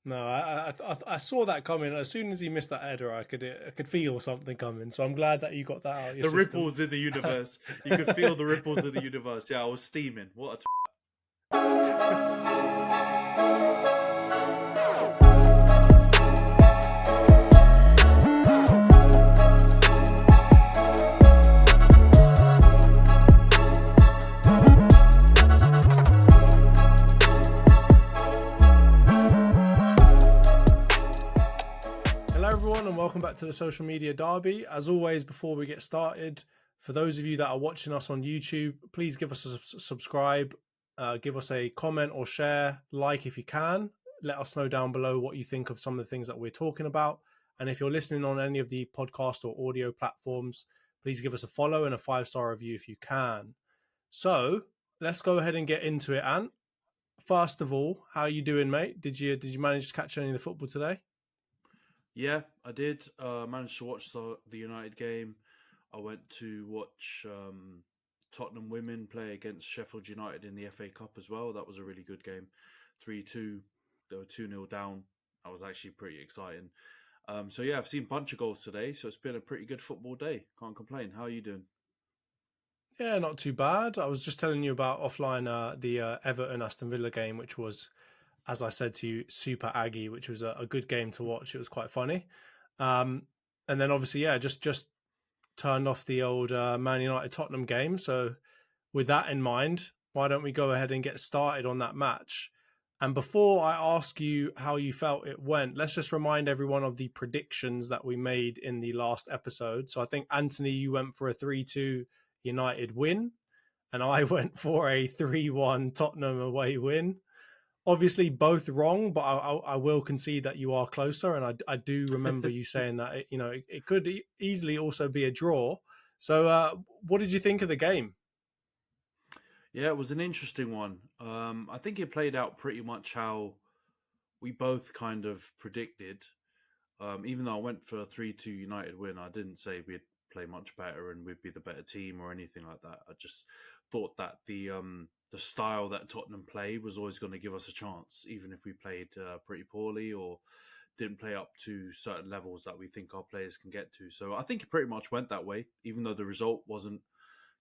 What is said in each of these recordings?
No, I saw that coming. As soon as he missed that header, I could feel something coming. So I'm glad that you got that out of your The system. ripples in the universe. You could feel the ripples in the universe. Yeah, I was steaming. What a Hello, everyone, and welcome back to the Social Media Derby. As always, before we get started, for those of you that are watching us on YouTube, please give us a subscribe, give us a comment or share, like if you can. Let us know down below what you think of some of the things that we're talking about. And if you're listening on any of the podcast or audio platforms, please give us a follow and a 5-star review if you can. So let's go ahead and get into it, Ant. First of all, how are you doing, mate? Did you manage to catch any of the football today? Yeah, I did. Managed to watch the United game. I went to watch Tottenham women play against Sheffield United in the FA Cup as well. That was a really good game. 3-2. They were 2-0 down. That was actually pretty exciting. So yeah, I've seen a bunch of goals today. So it's been a pretty good football day. Can't complain. How are you doing? Yeah, not too bad. I was just telling you about offline the Everton Aston Villa game, which was, as I said to you, super aggy, which was a good game to watch. It was quite funny. Um, and then obviously, yeah, just turned off the old Man United Tottenham game. So with that in mind, why don't we go ahead and get started on that match? And before I ask you how you felt it went, let's just remind everyone of the predictions that we made in the last episode. So I think, Anthony, you went for a 3-2 United win, and I went for a 3-1 Tottenham away win. Obviously, both wrong, but I will concede that you are closer. And I do remember you saying that it could easily also be a draw. So, what did you think of the game? Yeah, it was an interesting one. I think it played out pretty much how we both kind of predicted. Even though I went for a 3-2 United win, I didn't say we'd play much better and we'd be the better team or anything like that. I just thought that the style that Tottenham play was always going to give us a chance, even if we played pretty poorly or didn't play up to certain levels that we think our players can get to. So I think it pretty much went that way, even though the result wasn't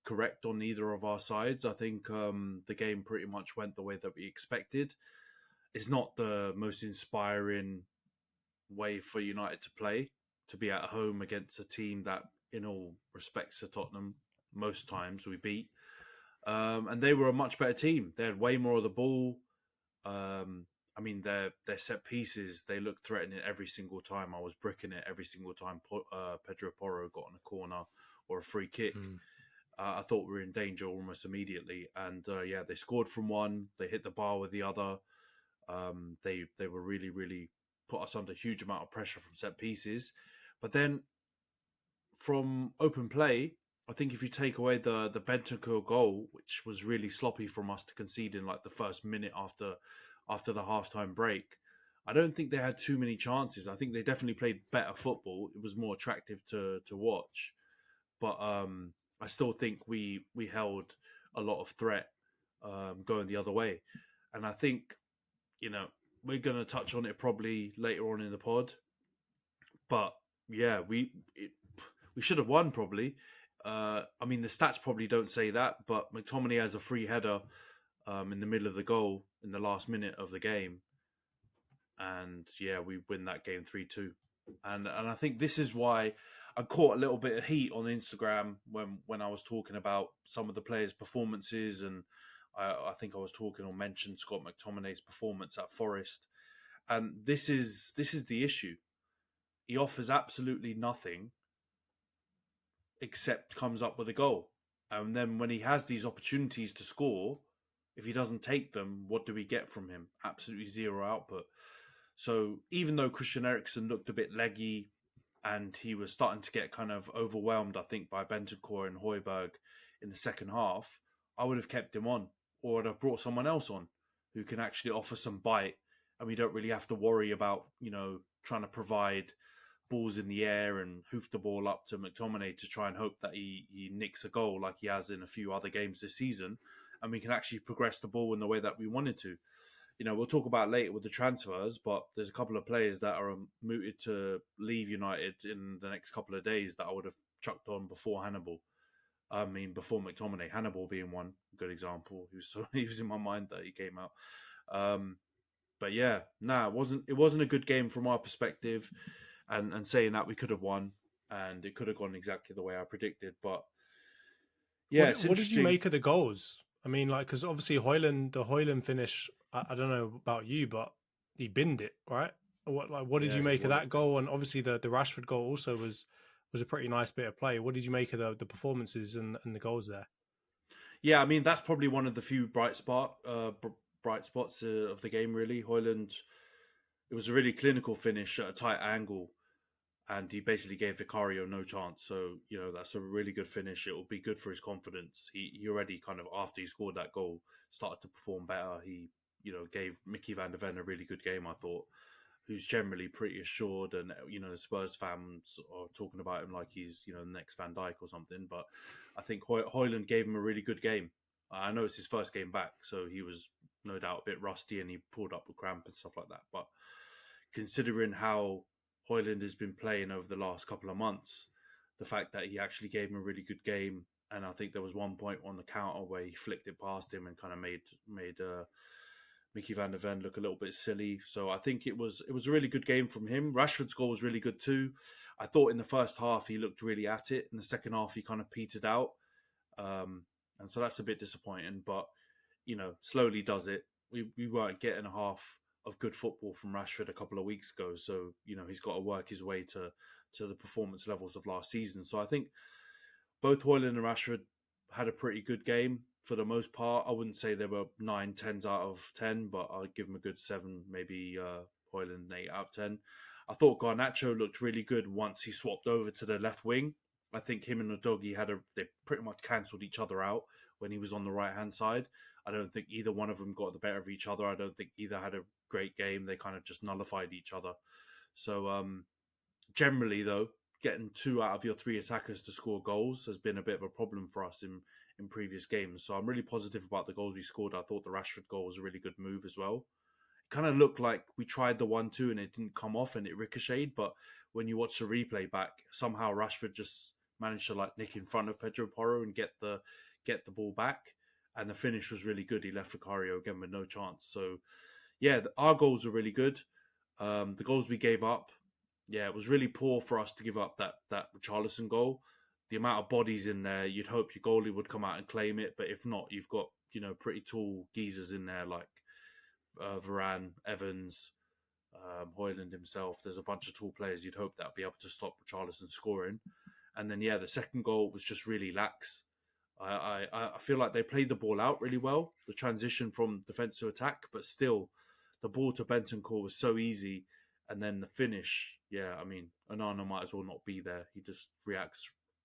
correct on either of our sides. I think the game pretty much went the way that we expected. It's not the most inspiring way for United to play, to be at home against a team that, in all respects to Tottenham, most times we beat. And they were a much better team. They had way more of the ball. I mean, their set pieces, they looked threatening every single time. I was bricking it every single time Pedro Porro got on a corner or a free kick. Mm. I thought we were in danger almost immediately. And yeah, they scored from one. They hit the bar with the other. They were really put us under a huge amount of pressure from set pieces. But then from open play, I think if you take away the Bentancur goal, which was really sloppy from us to concede in like the first minute after the halftime break, I don't think they had too many chances. I think they definitely played better football. It was more attractive to watch. But I still think we held a lot of threat going the other way. And I think, you know, we're going to touch on it probably later on in the pod. But yeah, we should have won probably. I mean, the stats probably don't say that, but McTominay has a free header in the middle of the goal in the last minute of the game, and yeah, we win that game 3-2. And I think this is why I caught a little bit of heat on Instagram when I was talking about some of the players' performances, and I think I was talking or mentioned Scott McTominay's performance at Forest, and this is the issue. He offers absolutely nothing except comes up with a goal. And then when he has these opportunities to score, if he doesn't take them, what do we get from him? Absolutely zero output. So even though Christian Eriksen looked a bit leggy and he was starting to get kind of overwhelmed, I think, by Bentancur and Højbjerg in the second half, I would have kept him on or I'd have brought someone else on who can actually offer some bite and we don't really have to worry about, trying to provide balls in the air and hoof the ball up to McTominay to try and hope that he nicks a goal like he has in a few other games this season. And we can actually progress the ball in the way that we wanted to. we'll talk about later with the transfers, but there's a couple of players that are mooted to leave United in the next couple of days that I would have chucked on before Hannibal. I mean, before McTominay, Hannibal being one good example. He was in my mind that he came out. Um, but yeah, it wasn't a good game from our perspective, and saying that we could have won and it could have gone exactly the way I predicted. But yeah, it's What did you interesting. make of the goals? I mean, like, because obviously the Hoyland finish. I don't know about you, but he binned it, right? What did Yeah, you he make of that walloped it. goal? And obviously the Rashford goal also was a pretty nice bit of play. What did you make of the performances and the goals there? Yeah, I mean that's probably one of the few bright spots of the game. Really, Hoyland. It was a really clinical finish at a tight angle, and he basically gave Vicario no chance. So that's a really good finish. It will be good for his confidence. He already kind of after he scored that goal started to perform better. He gave Mickey Van der Ven a really good game. I thought, who's generally pretty assured, and the Spurs fans are talking about him like he's the next Van Dijk or something. But I think Hoyland gave him a really good game. I know it's his first game back, so he was no doubt a bit rusty and he pulled up with cramp and stuff like that. But considering how Hoyland has been playing over the last couple of months, the fact that he actually gave him a really good game, and I think there was one point on the counter where he flicked it past him and kind of made Mickey Van der Ven look a little bit silly. So I think it was a really good game from him. Rashford's goal was really good too. I thought in the first half he looked really at it. In the second half he kind of petered out, and so that's a bit disappointing. But slowly does it. We weren't getting a half of good football from Rashford a couple of weeks ago, so he's got to work his way to the performance levels of last season. So I think both Hoyland and Rashford had a pretty good game for the most part. I wouldn't say they were 9 10s out of 10, but I'd give them a good 7, maybe Hoyland an 8 out of 10. I thought Garnacho looked really good once he swapped over to the left wing. I think him and Udogie they pretty much cancelled each other out when he was on the right hand side. I don't think either one of them got the better of each other. I don't think either had a great game. They kind of just nullified each other. So generally, though, getting 2 out of your 3 attackers to score goals has been a bit of a problem for us in previous games. So I'm really positive about the goals we scored. I thought the Rashford goal was a really good move as well. It kind of looked like we tried the 1-2 and it didn't come off and it ricocheted. But when you watch the replay back, somehow Rashford just managed to like nick in front of Pedro Porro and get the ball back. And the finish was really good. He left Vicario again with no chance. So yeah, our goals are really good. The goals we gave up, yeah, it was really poor for us to give up that Richarlison goal. The amount of bodies in there, you'd hope your goalie would come out and claim it, but if not, you've got pretty tall geezers in there like Varane, Evans, Hoyland himself. There's a bunch of tall players. You'd hope that'd be able to stop Richarlison scoring. And then yeah, the second goal was just really lax. I feel like they played the ball out really well, the transition from defense to attack, but still, the ball to Bentancur was so easy, and then the finish, yeah, I mean, Onana might as well not be there. He just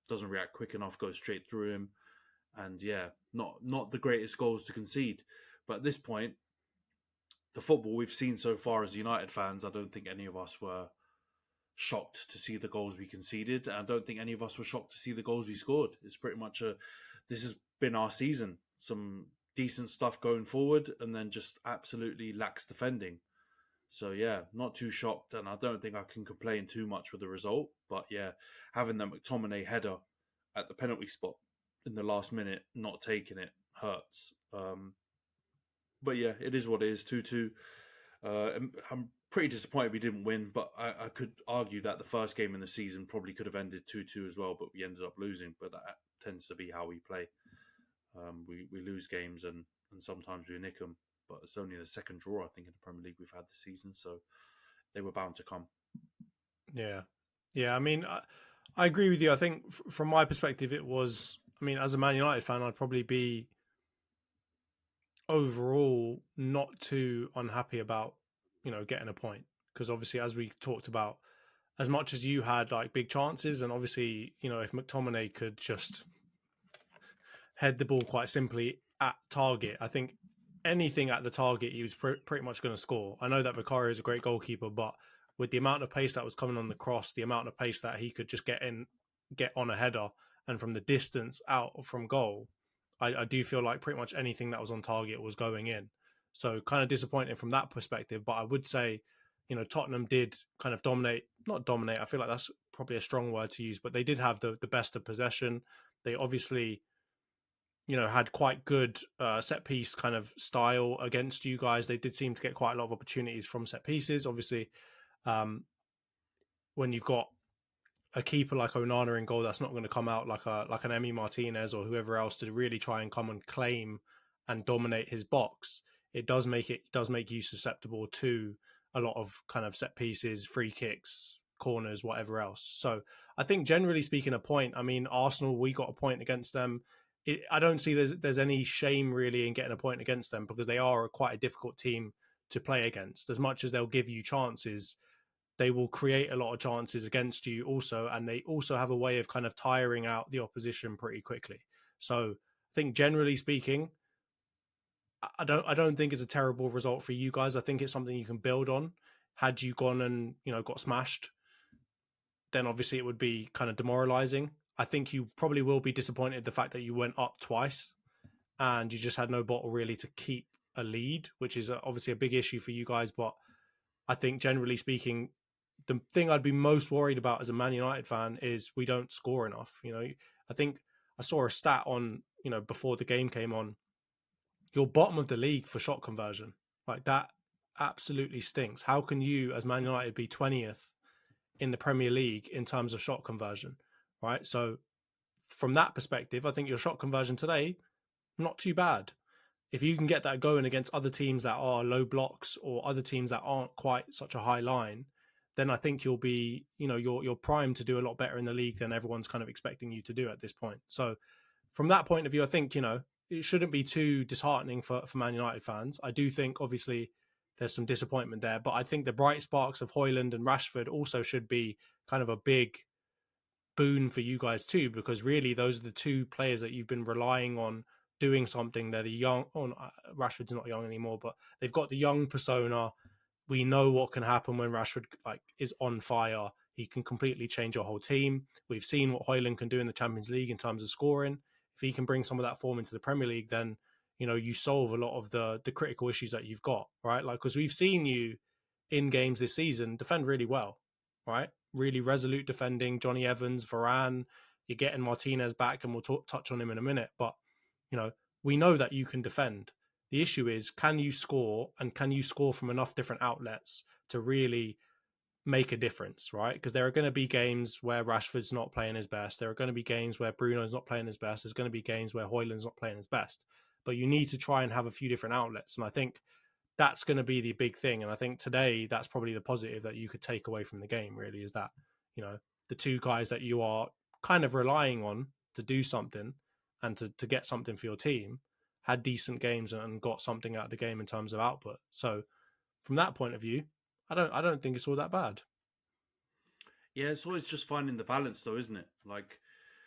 doesn't react quick enough, goes straight through him, and yeah, not the greatest goals to concede. But at this point, the football we've seen so far as United fans, I don't think any of us were shocked to see the goals we conceded, and I don't think any of us were shocked to see the goals we scored. It's pretty much this has been our season. Some decent stuff going forward, and then just absolutely lax defending. So yeah, not too shocked, and I don't think I can complain too much with the result. But yeah, having that McTominay header at the penalty spot in the last minute, not taking it, hurts. But yeah, it is what it is. 2-2. I'm pretty disappointed we didn't win, but I could argue that the first game in the season probably could have ended 2-2 as well, but we ended up losing. But that tends to be how we play. We lose games and sometimes we nick them, but it's only the second draw I think in the Premier League we've had this season, so they were bound to come. Yeah, yeah. I mean, I agree with you. I think from my perspective, it was. I mean, as a Man United fan, I'd probably be overall not too unhappy about getting a point, because obviously, as we talked about, as much as you had like big chances, and obviously if McTominay could just head the ball quite simply at target, I think anything at the target he was pretty much going to score. I know that Vicario is a great goalkeeper, but with the amount of pace that was coming on the cross, the amount of pace that he could just get on a header, and from the distance out from goal, I do feel like pretty much anything that was on target was going in. So kind of disappointing from that perspective. But I would say, Tottenham did kind of dominate, not dominate. I feel like that's probably a strong word to use, but they did have the best of possession. They obviously, had quite good set piece kind of style against you guys. They did seem to get quite a lot of opportunities from set pieces. Obviously, um, when you've got a keeper like Onana in goal, that's not going to come out like an Emi Martinez or whoever else to really try and come and claim and dominate his box. It does make you susceptible to a lot of kind of set pieces, free kicks, corners, whatever else. So I think generally speaking, a point. I mean, Arsenal, we got a point against them. I don't see there's any shame really in getting a point against them because they are quite a difficult team to play against. As much as they'll give you chances, they will create a lot of chances against you also, and they also have a way of kind of tiring out the opposition pretty quickly. So I think generally speaking, I don't think it's a terrible result for you guys. I think it's something you can build on. Had you gone and got smashed, then obviously it would be kind of demoralizing. I think you probably will be disappointed the fact that you went up twice and you just had no bottle really to keep a lead, which is obviously a big issue for you guys. But I think generally speaking, the thing I'd be most worried about as a Man United fan is we don't score enough. I think I saw a stat on, before the game came on, you're bottom of the league for shot conversion. Like that absolutely stinks. How can you, as Man United, be 20th in the Premier League in terms of shot conversion? Right. So from that perspective, I think your shot conversion today, not too bad. If you can get that going against other teams that are low blocks or other teams that aren't quite such a high line, then I think you'll be, you're primed to do a lot better in the league than everyone's kind of expecting you to do at this point. So from that point of view, I think, it shouldn't be too disheartening for Man United fans. I do think obviously there's some disappointment there, but I think the bright sparks of Højlund and Rashford also should be kind of a big boon for you guys too, because really those are the two players that you've been relying on doing something. They're the young. Oh, Rashford's not young anymore, but they've got the young persona. We know what can happen when Rashford is on fire. He can completely change your whole team. We've seen what Højlund can do in the Champions League in terms of scoring. If he can bring some of that form into the Premier League, then you solve a lot of the critical issues that you've got, right? Like, because we've seen you in games this season defend really well, right? Really resolute defending. Johnny Evans, Varane, you're getting Martinez back, and we'll touch on him in a minute. But you know, we know that you can defend. The issue is, can you score, and can you score from enough different outlets to really make a difference, right? Because there are going to be games where Rashford's not playing his best. There are going to be games where Bruno's not playing his best. There's going to be games where Højlund's not playing his best. But you need to try and have a few different outlets. And I think that's going to be the big thing. And I think today that's probably the positive that you could take away from the game, really, is that, the two guys that you are kind of relying on to do something and to get something for your team had decent games and got something out of the game in terms of output. So from that point of view, I don't think it's all that bad. Yeah, it's always just finding the balance, though, isn't it? Like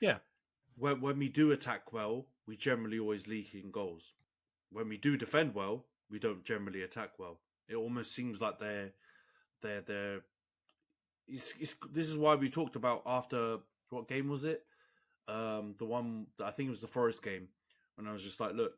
Yeah. when we do attack well, we generally always leak in goals. When we do defend well, we don't generally attack well. It almost seems like they're. This is why we talked about after what game was it? The one I think it was the Forest game, when I was just like, look,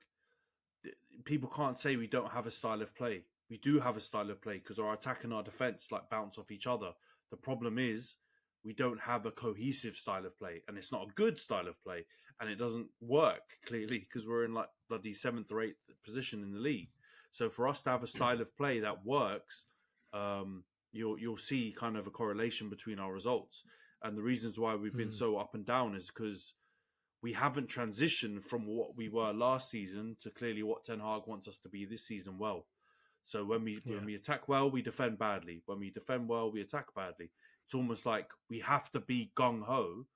people can't say we don't have a style of play. We do have a style of play because our attack and our defense bounce off each other. The problem is we don't have a cohesive style of play, and it's not a good style of play, and it doesn't work clearly because we're in bloody 7th or 8th position in the league. So for us to have a style of play that works, you'll see kind of a correlation between our results. And the reasons why we've been so up and down is because we haven't transitioned from what we were last season to clearly what Ten Hag wants us to be this season well. So when we attack well, we defend badly. When we defend well, we attack badly. It's almost like we have to be gung ho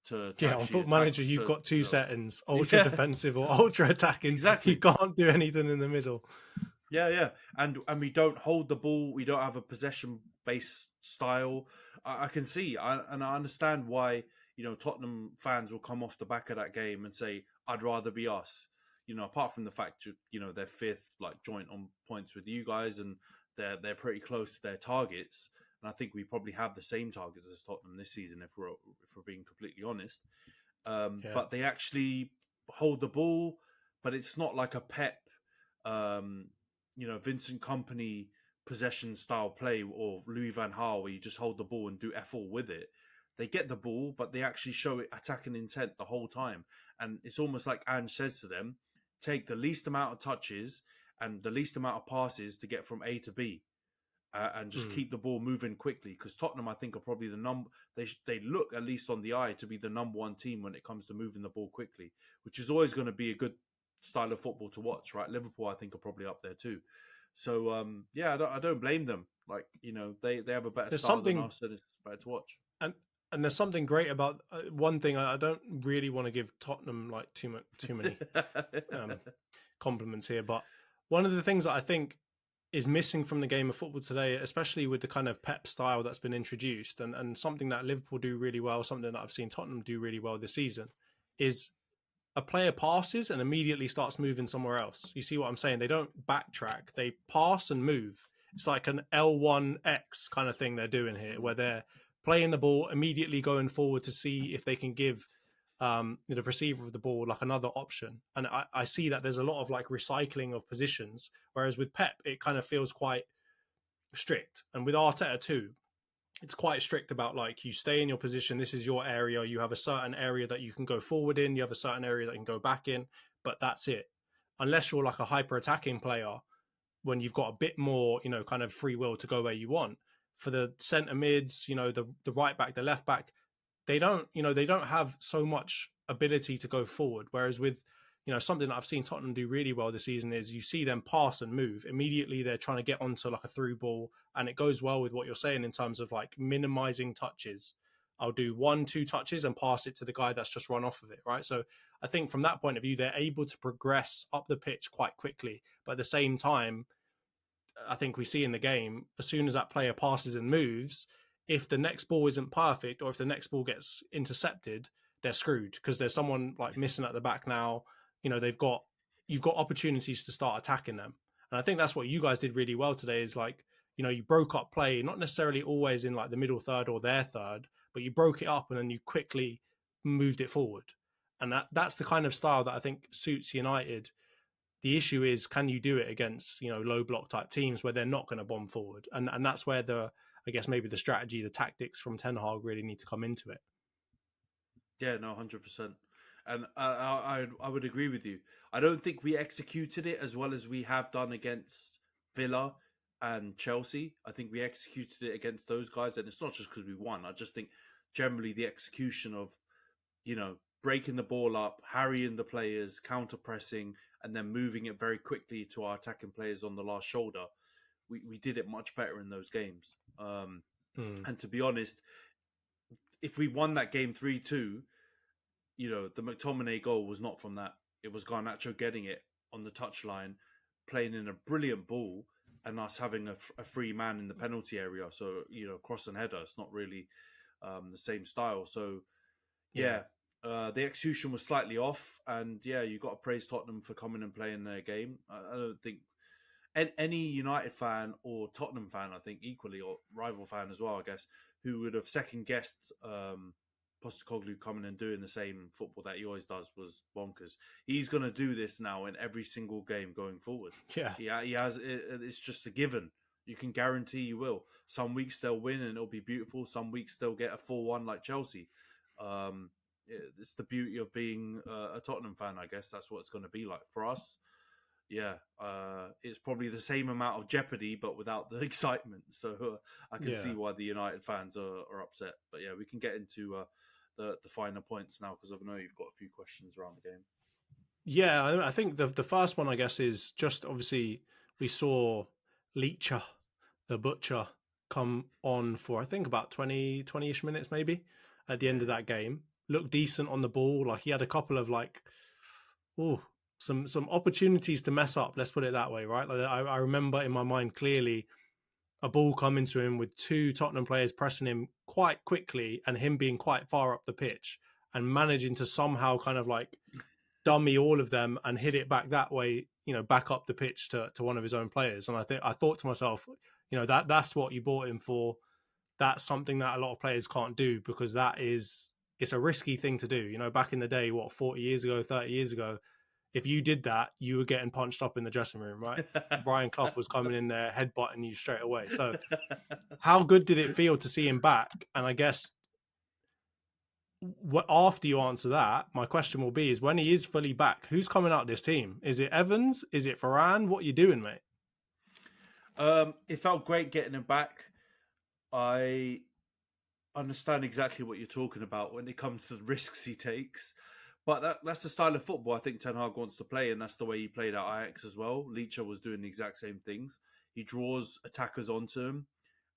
to On actually Foot attack. Manager, you've got two settings: ultra yeah, defensive or ultra attacking. exactly. You can't do anything in the middle. Yeah, and we don't hold the ball. We don't have a possession based style. I can see, and I understand why Tottenham fans will come off the back of that game and say, "I'd rather be us." Apart from the fact they're fifth, joint on points with you guys, and they're pretty close to their targets. And I think we probably have the same targets as Tottenham this season, if we're being completely honest. But they actually hold the ball, but it's not like a Pep. Vincent Company possession style play, or Louis van Gaal where you just hold the ball and do F all with it. They get the ball, but they actually show it attacking intent the whole time. And it's almost like Ange says to them, take the least amount of touches and the least amount of passes to get from A to B. And just Mm. keep the ball moving quickly, because Tottenham, I think, are probably the number. They look, at least on the eye, to be the number one team when it comes to moving the ball quickly, which is always going to be a good style of football to watch, right? Liverpool, I think, are probably up there too. So I don't blame them. Like, they have a better There's style than something, us, and it's better to watch. and and there's something great about one thing. I don't really want to give Tottenham like too many um, compliments here, but one of the things that I think is missing from the game of football today, especially with the kind of Pep style that's been introduced, and something that Liverpool do really well, something that I've seen Tottenham do really well this season, is a player passes and immediately starts moving somewhere else. You see what I'm saying? They don't backtrack; they pass and move. It's like an L1X kind of thing they're doing here, where they're playing the ball, immediately going forward to see if they can give the receiver of the ball like another option. And I see that there's a lot of like recycling of positions, whereas with Pep, it kind of feels quite strict. And with Arteta too, it's quite strict about like you stay in your position. This is your area. You have a certain area that you can go forward in. You have a certain area that you can go back in, but that's it. Unless you're like a hyper attacking player, when you've got a bit more, kind of free will to go where you want. For the centre mids, the right back, the left back, they don't have so much ability to go forward. Whereas with, something that I've seen Tottenham do really well this season is you see them pass and move. Immediately they're trying to get onto like a through ball, and it goes well with what you're saying in terms of like minimizing touches. I'll do 1-2 touches and pass it to the guy that's just run off of it, right? So I think from that point of view, they're able to progress up the pitch quite quickly. But at the same time, I think we see in the game, as soon as that player passes and moves, if the next ball isn't perfect or if the next ball gets intercepted, they're screwed because there's someone like missing at the back now. You've got opportunities to start attacking them. And I think that's what you guys did really well today is like, you broke up play, not necessarily always in like the middle third or their third, but you broke it up and then you quickly moved it forward. And that's the kind of style that I think suits United. The issue is, can you do it against low block type teams where they're not going to bomb forward, and that's where I guess maybe the strategy, the tactics from Ten Hag really need to come into it. Yeah, no, 100%. And I would agree with you. I don't think we executed it as well as we have done against Villa and Chelsea. I think we executed it against those guys, and it's not just because we won. I just think generally the execution of, breaking the ball up, harrying the players, counter pressing, and then moving it very quickly to our attacking players on the last shoulder. We did it much better in those games. And to be honest, if we won that game 3-2, the McTominay goal was not from that. It was Garnacho getting it on the touchline, playing in a brilliant ball, and us having a free man in the penalty area. So, cross and header. It's not really the same style. So, yeah. The execution was slightly off, and yeah, you got to praise Tottenham for coming and playing their game. I don't think any United fan or Tottenham fan, I think equally, or rival fan as well, I guess, who would have second guessed Postecoglou coming and doing the same football that he always does was bonkers. He's going to do this now in every single game going forward. Yeah, he has. It's just a given. You can guarantee you will. Some weeks they'll win and it'll be beautiful. Some weeks they'll get a 4-1 like Chelsea. It's the beauty of being a Tottenham fan, I guess. That's what it's going to be like for us. Yeah, it's probably the same amount of jeopardy, but without the excitement. So I can see why the United fans are upset. But yeah, we can get into the finer points now because I know you've got a few questions around the game. Yeah, I think the first one, I guess, is just obviously we saw Leacher, the butcher, come on for I think about 20-ish minutes maybe at the end of that game. Looked decent on the ball. Like he had a couple of like, some opportunities to mess up. Let's put it that way, right? Like I remember in my mind clearly a ball coming to him with two Tottenham players pressing him quite quickly and him being quite far up the pitch and managing to somehow kind of like dummy all of them and hit it back that way, back up the pitch to one of his own players. And I thought to myself, that's what you bought him for. That's something that a lot of players can't do because it's a risky thing to do. Back in the day, 40 years ago, 30 years ago, if you did that, you were getting punched up in the dressing room, right? Brian Clough was coming in there, headbutting you straight away. So, how good did it feel to see him back? And I guess after you answer that, my question will be: is when he is fully back, who's coming out of this team? Is it Evans? Is it Varane? What are you doing, mate? It felt great getting him back. I understand exactly what you're talking about when it comes to the risks he takes. But that's the style of football I think Ten Hag wants to play, and that's the way he played at Ajax as well. Leacher was doing the exact same things. He draws attackers onto him,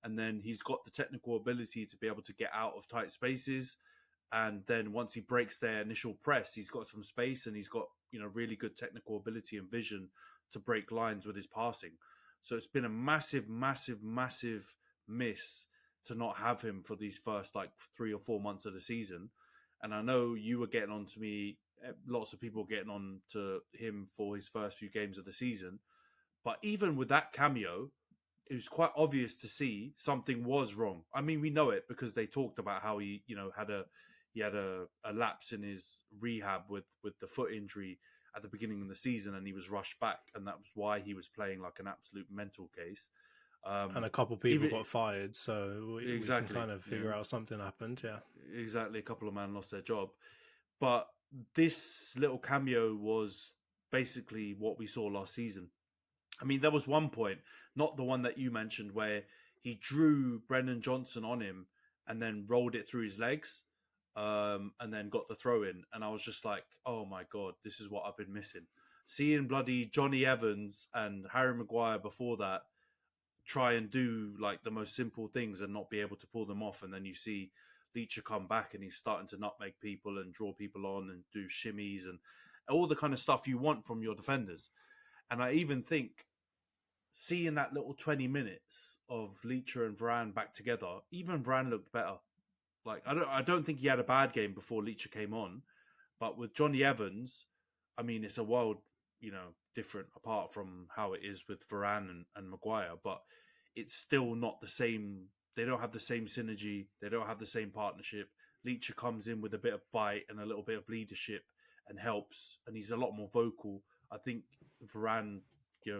and then he's got the technical ability to be able to get out of tight spaces. And then once he breaks their initial press, he's got some space and he's got really good technical ability and vision to break lines with his passing. So it's been a massive, massive, massive miss to not have him for these first like 3 or 4 months of the season. And I know you were getting on to me, lots of people were getting on to him for his first few games of the season. But even with that cameo, it was quite obvious to see something was wrong. I mean, we know it because they talked about how he, had a lapse in his rehab with the foot injury at the beginning of the season, and he was rushed back, and that was why he was playing like an absolute mental case. And a couple of people Even got fired, so we can exactly, kind of figure out something happened. Yeah, exactly. A couple of men lost their job, but this little cameo was basically what we saw last season. I mean, there was one point, not the one that you mentioned, where he drew Brennan Johnson on him and then rolled it through his legs, and then got the throw in. And I was just like, oh my God, this is what I've been missing. Seeing bloody Johnny Evans and Harry Maguire before that try and do like the most simple things and not be able to pull them off. And then you see Leacher come back and he's starting to nutmeg people and draw people on and do shimmies and all the kind of stuff you want from your defenders. And I even think seeing that little 20 minutes of Leacher and Varane back together, even Varane looked better. Like I don't think he had a bad game before Leacher came on, but with Johnny Evans, I mean it's a world, different apart from how it is with Varane and Maguire, but it's still not the same. They don't have the same synergy. They don't have the same partnership. Leacher comes in with a bit of bite and a little bit of leadership and helps, and he's a lot more vocal. I think Varane,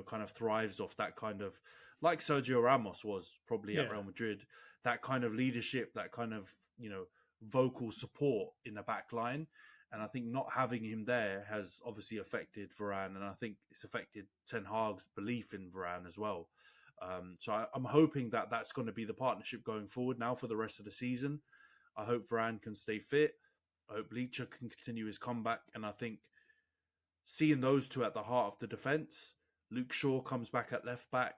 kind of thrives off that kind of, like Sergio Ramos was probably at yeah. Real Madrid, that kind of leadership, that kind of, vocal support in the back line. And I think not having him there has obviously affected Varane, and I think it's affected Ten Hag's belief in Varane as well. So I'm hoping that that's going to be the partnership going forward now for the rest of the season. I hope Varane can stay fit. I hope Leacher can continue his comeback. And I think seeing those two at the heart of the defence, Luke Shaw comes back at left back,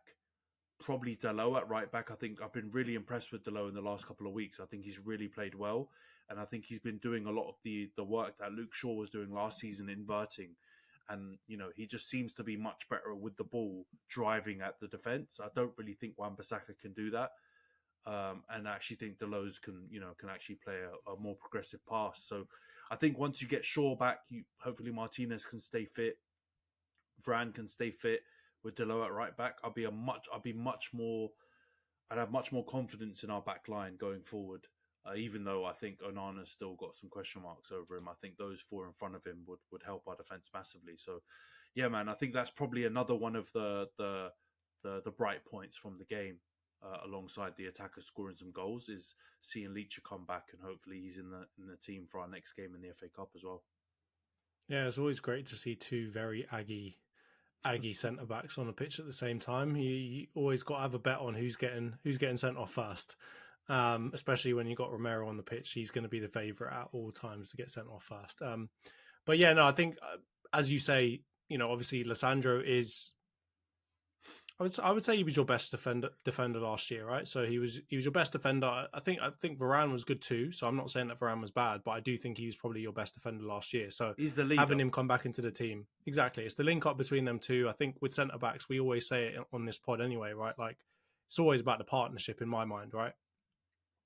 probably Dalot at right back. I think I've been really impressed with Dalot in the last couple of weeks. I think he's really played well. And I think he's been doing a lot of the work that Luke Shaw was doing last season, inverting. And, he just seems to be much better with the ball, driving at the defence. I don't really think Wan-Bissaka can do that. And I actually think Deleuze can actually play a more progressive pass. So I think once you get Shaw back, hopefully Martinez can stay fit, Varane can stay fit with Deleuze at right back. I'd have much more confidence in our back line going forward. Even though I think Onana's still got some question marks over him, I think those four in front of him would help our defense massively. So, yeah, man, I think that's probably another one of the bright points from the game. Alongside the attacker scoring some goals, is seeing Leacher come back, and hopefully he's in the team for our next game in the FA Cup as well. Yeah, it's always great to see two very Aggie centre backs on the pitch at the same time. You always got to have a bet on who's getting sent off first. Especially when you got Romero on the pitch, he's going to be the favourite at all times to get sent off first. But yeah, no, I think as you say, obviously Lissandro is. I would say he was your best defender last year, right? So he was your best defender. I think Varane was good too. So I'm not saying that Varane was bad, but I do think he was probably your best defender last year. So he's the leader. Having him come back into the team, exactly, it's the link up between them two. I think with centre backs, we always say it on this pod anyway, right? Like it's always about the partnership in my mind, right?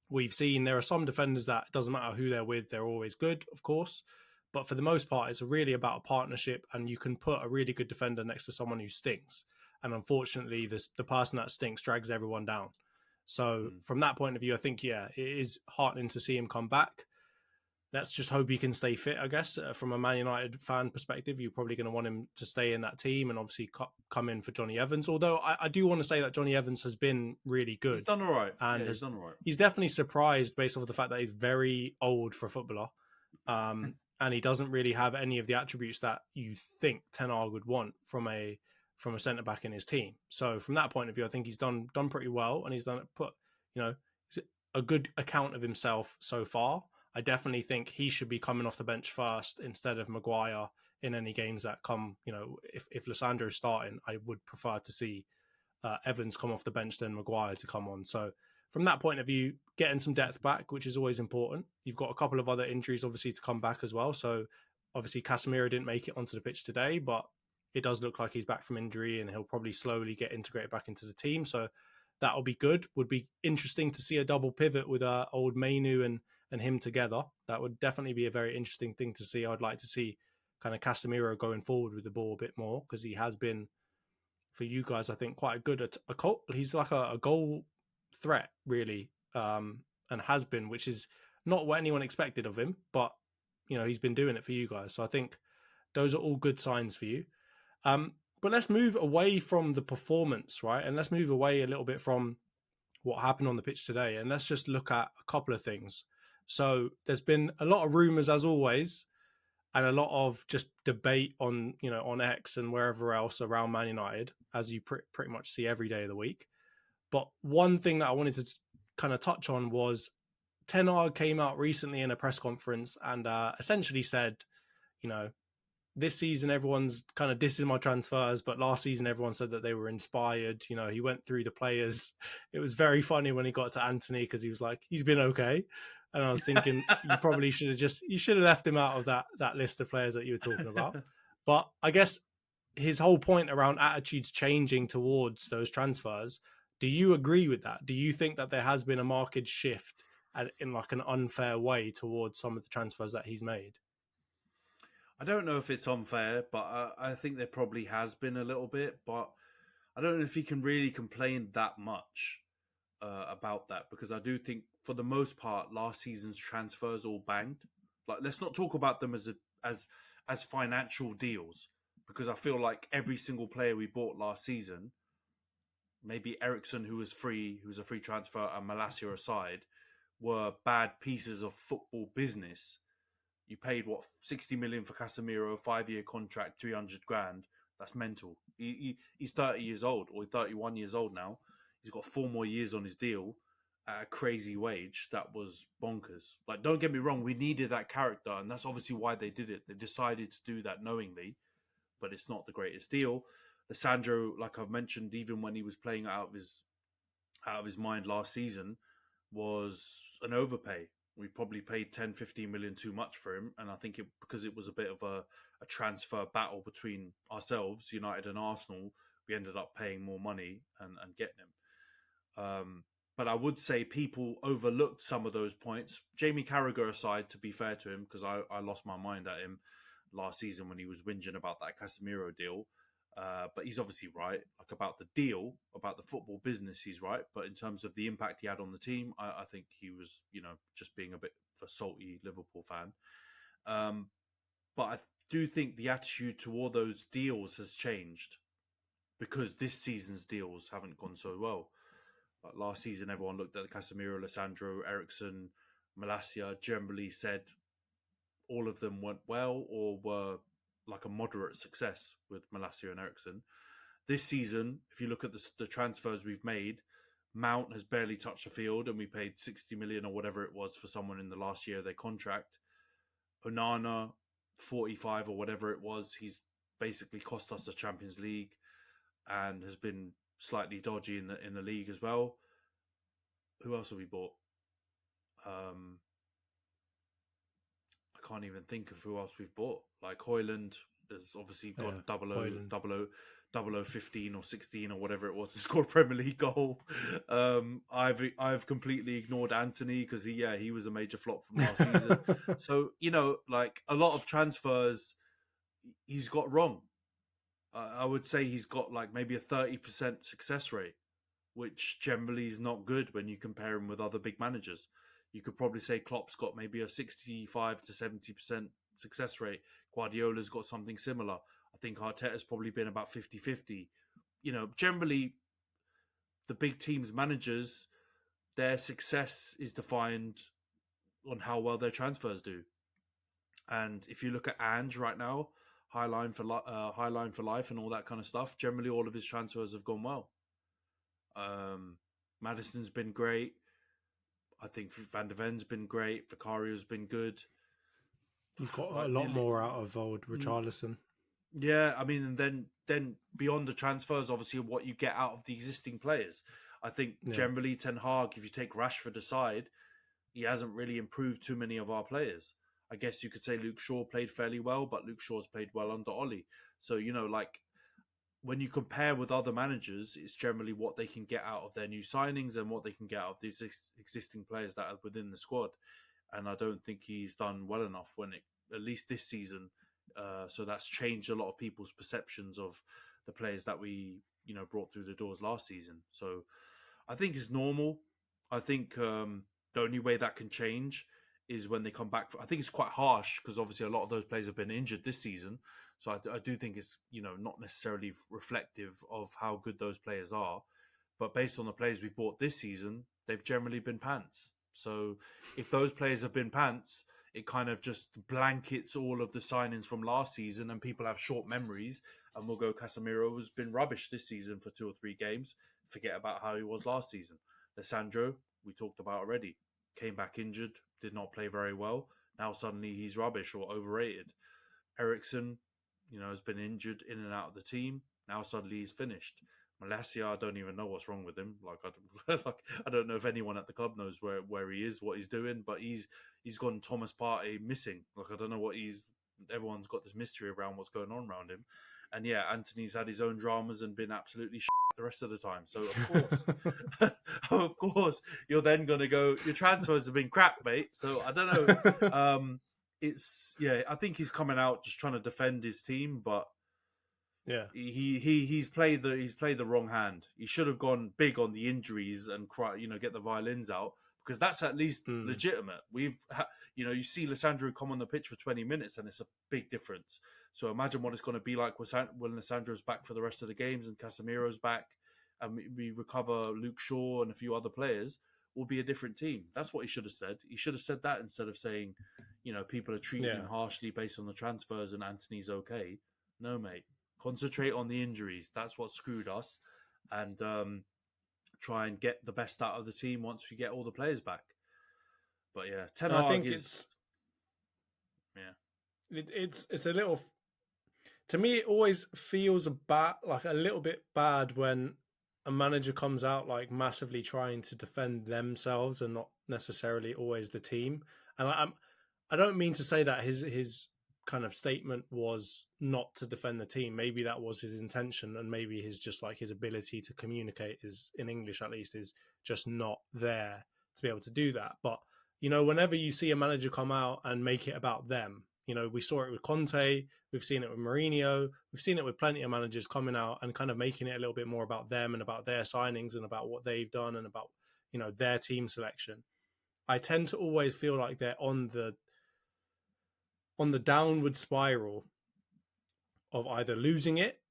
We've seen there are some defenders that it doesn't matter who they're with, they're always good, of course. But for the most part, it's really about a partnership, and you can put a really good defender next to someone who stinks. And unfortunately, the person that stinks drags everyone down. So from that point of view, I think, yeah, it is heartening to see him come back. let's just hope he can stay fit, I guess. From a Man United fan perspective, you're probably going to want him to stay in that team and obviously come in for Johnny Evans. Although I do want to say that Johnny Evans has been really He's good done all right. and Yeah, he's done all right. he's definitely surprised based off the fact that he's very old for a footballer. And he doesn't really have any of the attributes that you think Ten Hag would want from a centre back in his team. So from that point of view, I think he's done pretty well, and he's put you know a good account of himself so far. I definitely think he should be coming off the bench first instead of Maguire in any games that come. If Lissandro is starting, I would prefer to see Evans come off the bench than Maguire to come on. So from that point of view, getting some depth back, which is always important. You've got a couple of other injuries, obviously, to come back as well. So obviously, Casemiro didn't make it onto the pitch today, but it does look like he's back from injury and he'll probably slowly get integrated back into the team. So that'll be good. Would be interesting to see a double pivot with old Mainu and him together. That would definitely be a very interesting thing to see. I'd like to see kind of Casemiro going forward with the ball a bit more because he has been, for you guys, I think, quite good at he's like a goal threat, really, and has been, which is not what anyone expected of him, but he's been doing it for you guys. So I think those are all good signs for you. But let's move away from the performance, right? And let's move away a little bit from what happened on the pitch today. And let's just look at a couple of things. So there's been a lot of rumours, as always, and a lot of just debate on, on X and wherever else around Man United, as you pretty much see every day of the week. But one thing that I wanted to kind of touch on was Ten Hag came out recently in a press conference and essentially said, this season everyone's kind of dissing my transfers, but last season everyone said that they were inspired. He went through the players. It was very funny when he got to Antony because he was like, he's been okay. And I was thinking you probably should have left him out of that list of players that you were talking about. But I guess his whole point around attitudes changing towards those transfers, do you agree with that? Do you think that there has been a marked shift in like an unfair way towards some of the transfers that he's made? I don't know if it's unfair, but I think there probably has been a little bit. But I don't know if he can really complain that much about that because I do think, for the most part, last season's transfers all banged. Like, let's not talk about them as financial deals because I feel like every single player we bought last season, maybe Ericsson, who's a free transfer, and Malacia aside, were bad pieces of football business. You paid 60 million for Casemiro, 5-year contract, 300 grand. That's mental. He's 30 years old, or 31 years old now. He's got 4 more years on his deal at a crazy wage. That was bonkers. Like, don't get me wrong, we needed that character, and that's obviously why they did it. They decided to do that knowingly, but it's not the greatest deal. The Sandro, like I've mentioned, even when he was playing out of his mind last season, was an overpay. We probably paid 10, 15 million too much for him. And I think because it was a bit of a transfer battle between ourselves, United and Arsenal, we ended up paying more money and getting him. But I would say people overlooked some of those points. Jamie Carragher aside, to be fair to him, because I lost my mind at him last season when he was whinging about that Casemiro deal. But he's obviously right, like about the deal, about the football business, he's right. But in terms of the impact he had on the team, I think he was, just being a bit of a salty Liverpool fan. But I do think the attitude toward those deals has changed because this season's deals haven't gone so well. Like last season, everyone looked at Casemiro, Lissandro, Ericsson, Malacia, generally said all of them went well or were like a moderate success with Malacia and Ericsson. This season, if you look at the transfers we've made, Mount has barely touched the field and we paid 60 million or whatever it was for someone in the last year of their contract. Onana, 45 or whatever it was, he's basically cost us the Champions League and has been slightly dodgy in the league as well. Who else have we bought? I can't even think of who else we've bought. Like Højlund has obviously gone double o 15 or 16 or whatever it was to score a Premier League goal. I've completely ignored Antony because he was a major flop from last season. So like a lot of transfers he's got wrong. I would say he's got like maybe a 30% success rate. which generally is not good when you compare him with other big managers. You could probably say Klopp's got maybe a 65 to 70% success rate. Guardiola's got something similar. I think Arteta's probably been about 50-50. Generally, the big teams' managers, their success is defined on how well their transfers do. And if you look at Ange right now, high line for life, and all that kind of stuff, generally all of his transfers have gone well. Madison's been great. I think Van de Ven's been great. Vicario's been good. He's got a lot more out of old Richarlison. Yeah, I mean, and then beyond the transfers, obviously, what you get out of the existing players. I think generally Ten Hag, if you take Rashford aside, he hasn't really improved too many of our players. I guess you could say Luke Shaw played fairly well, but Luke Shaw's played well under Ollie. So, when you compare with other managers, it's generally what they can get out of their new signings and what they can get out of these existing players that are within the squad. And I don't think he's done well enough at least this season. So that's changed a lot of people's perceptions of the players that we, brought through the doors last season. So I think it's normal. I think the only way that can change is when they come back. I think it's quite harsh because obviously a lot of those players have been injured this season. So I do think it's, not necessarily reflective of how good those players are. But based on the players we've bought this season, they've generally been pants. So if those players have been pants, it kind of just blankets all of the signings from last season and people have short memories and we'll go, Casemiro has been rubbish this season for 2 or 3 games. Forget about how he was last season. Lissandro, we talked about already, came back injured, did not play very well. Now suddenly he's rubbish or overrated. Eriksen, has been injured in and out of the team. Now suddenly he's finished. Malacia, I don't even know what's wrong with him. I don't know if anyone at the club knows where he is, what he's doing, but he's gone Thomas Partey missing. I don't know everyone's got this mystery around what's going on around him. And yeah, Antony's had his own dramas and been absolutely the rest of the time. So of course, you're then going to go, your transfers have been crap, mate. So I don't know. I think he's coming out just trying to defend his team, but yeah, he's played the wrong hand. He should have gone big on the injuries and get the violins out, because that's at least legitimate. You see Lissandro come on the pitch for 20 minutes and it's a big difference. So imagine what it's going to be like when Lissandro's back for the rest of the games and Casemiro's back and we recover Luke Shaw and a few other players. Will be a different team. That's what he should have said. He should have said that instead of saying, people are treating him harshly based on the transfers and Antony's okay. No, mate. Concentrate on the injuries. That's what screwed us. And try and get the best out of the team once we get all the players back. But yeah, Ten Hag is... It's a little... To me, it always feels like a little bit bad when a manager comes out like massively trying to defend themselves and not necessarily always the team. And I don't mean to say that his kind of statement was not to defend the team. Maybe that was his intention, and maybe his ability to communicate is, in English at least, is just not there to be able to do that. But whenever you see a manager come out and make it about them, we saw it with Conte, we've seen it with Mourinho, we've seen it with plenty of managers coming out and kind of making it a little bit more about them and about their signings and about what they've done and about, their team selection. I tend to always feel like they're on the downward spiral of either losing it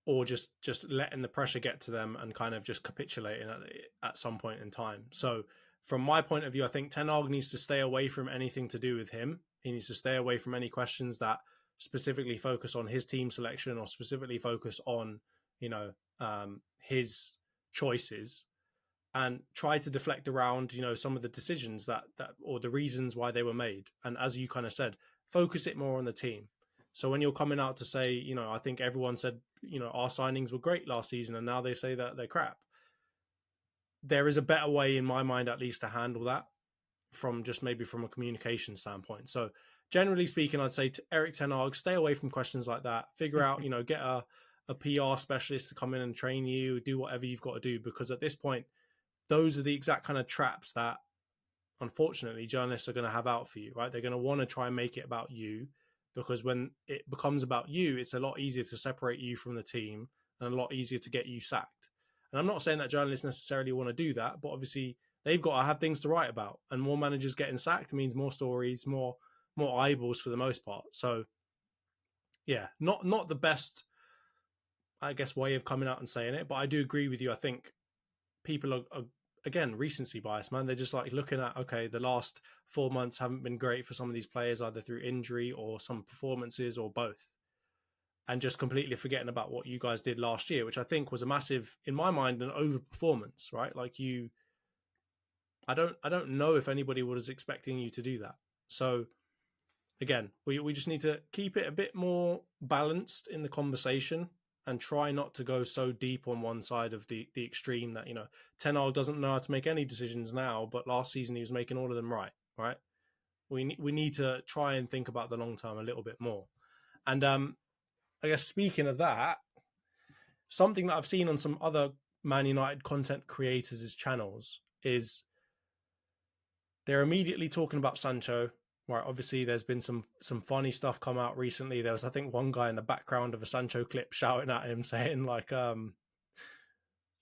or just letting the pressure get to them and kind of just capitulating at some point in time. So from my point of view, I think Ten Hag needs to stay away from anything to do with him. He needs to stay away from any questions that specifically focus on his team selection or specifically focus on, his choices, and try to deflect around, some of the decisions that or the reasons why they were made. And as you kind of said, focus it more on the team. So when you're coming out to say, I think everyone said, our signings were great last season and now they say that they're crap. There is a better way, in my mind, at least, to handle that from a communication standpoint. So generally speaking, I'd say to Erik Ten Hag, stay away from questions like that. Figure out, get a PR specialist to come in and train you, do whatever you've got to do, because at this point, those are the exact kind of traps that, unfortunately, journalists are going to have out for you, right? They're going to want to try and make it about you, because when it becomes about you, it's a lot easier to separate you from the team and a lot easier to get you sacked. And I'm not saying that journalists necessarily want to do that, but obviously they've got to have things to write about. And more managers getting sacked means more stories, more eyeballs for the most part. So yeah, not the best, I guess, way of coming out and saying it, but I do agree with you. I think people are again recency bias, man. They're just like looking at, okay, the last 4 months haven't been great for some of these players, either through injury or some performances or both, and just completely forgetting about what you guys did last year, which I think was a massive, in my mind, an overperformance, right? Like I don't know if anybody was expecting you to do that. So again, we just need to keep it a bit more balanced in the conversation and try not to go so deep on one side of the extreme that, Ten Hag doesn't know how to make any decisions now, but last season he was making all of them right? We need to try and think about the long term a little bit more. And I guess speaking of that, something that I've seen on some other Man United content creators' channels is they're immediately talking about Sancho. Right, obviously, there's been some funny stuff come out recently. There was, I think, one guy in the background of a Sancho clip shouting at him, saying like, I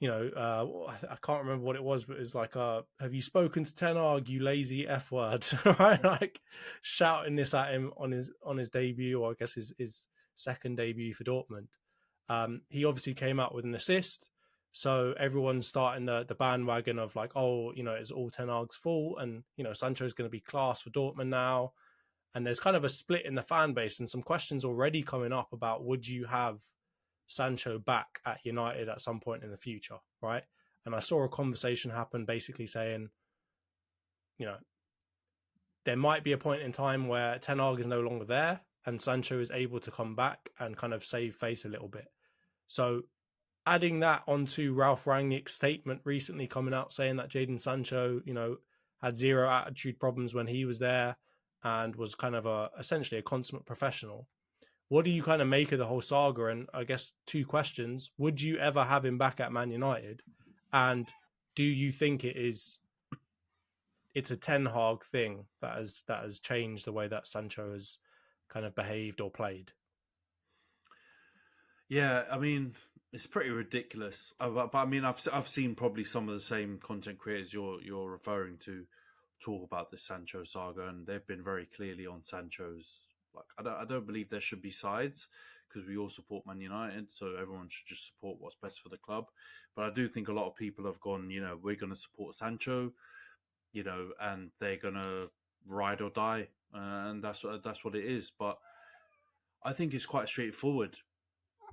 can't remember what it was, but it was like, "Have you spoken to Ten Hag, you lazy f word?" Right, like shouting this at him on his debut, or I guess his second debut for Dortmund. He obviously came out with an assist. So everyone's starting the bandwagon of like, oh, it's all Ten Hag's fault, and Sancho's going to be class for Dortmund now. And there's kind of a split in the fan base, and some questions already coming up about would you have Sancho back at United at some point in the future, right? And I saw a conversation happen, basically saying, you know, there might be a point in time where Ten Hag is no longer there, and Sancho is able to come back and kind of save face a little bit. So adding that onto Ralph Rangnick's statement recently coming out saying that Jadon Sancho, had zero attitude problems when he was there and was kind of essentially a consummate professional. What do you kind of make of the whole saga? And I guess two questions: would you ever have him back at Man United? And do you think it's a Ten Hag thing that has changed the way that Sancho has kind of behaved or played? Yeah, I mean, it's pretty ridiculous. But I mean, I've seen probably some of the same content creators you're referring to talk about the Sancho saga, and they've been very clearly on Sancho's. Like, I don't believe there should be sides because we all support Man United, so everyone should just support what's best for the club. But I do think a lot of people have gone, we're going to support Sancho, and they're going to ride or die, and that's what it is. But I think it's quite straightforward.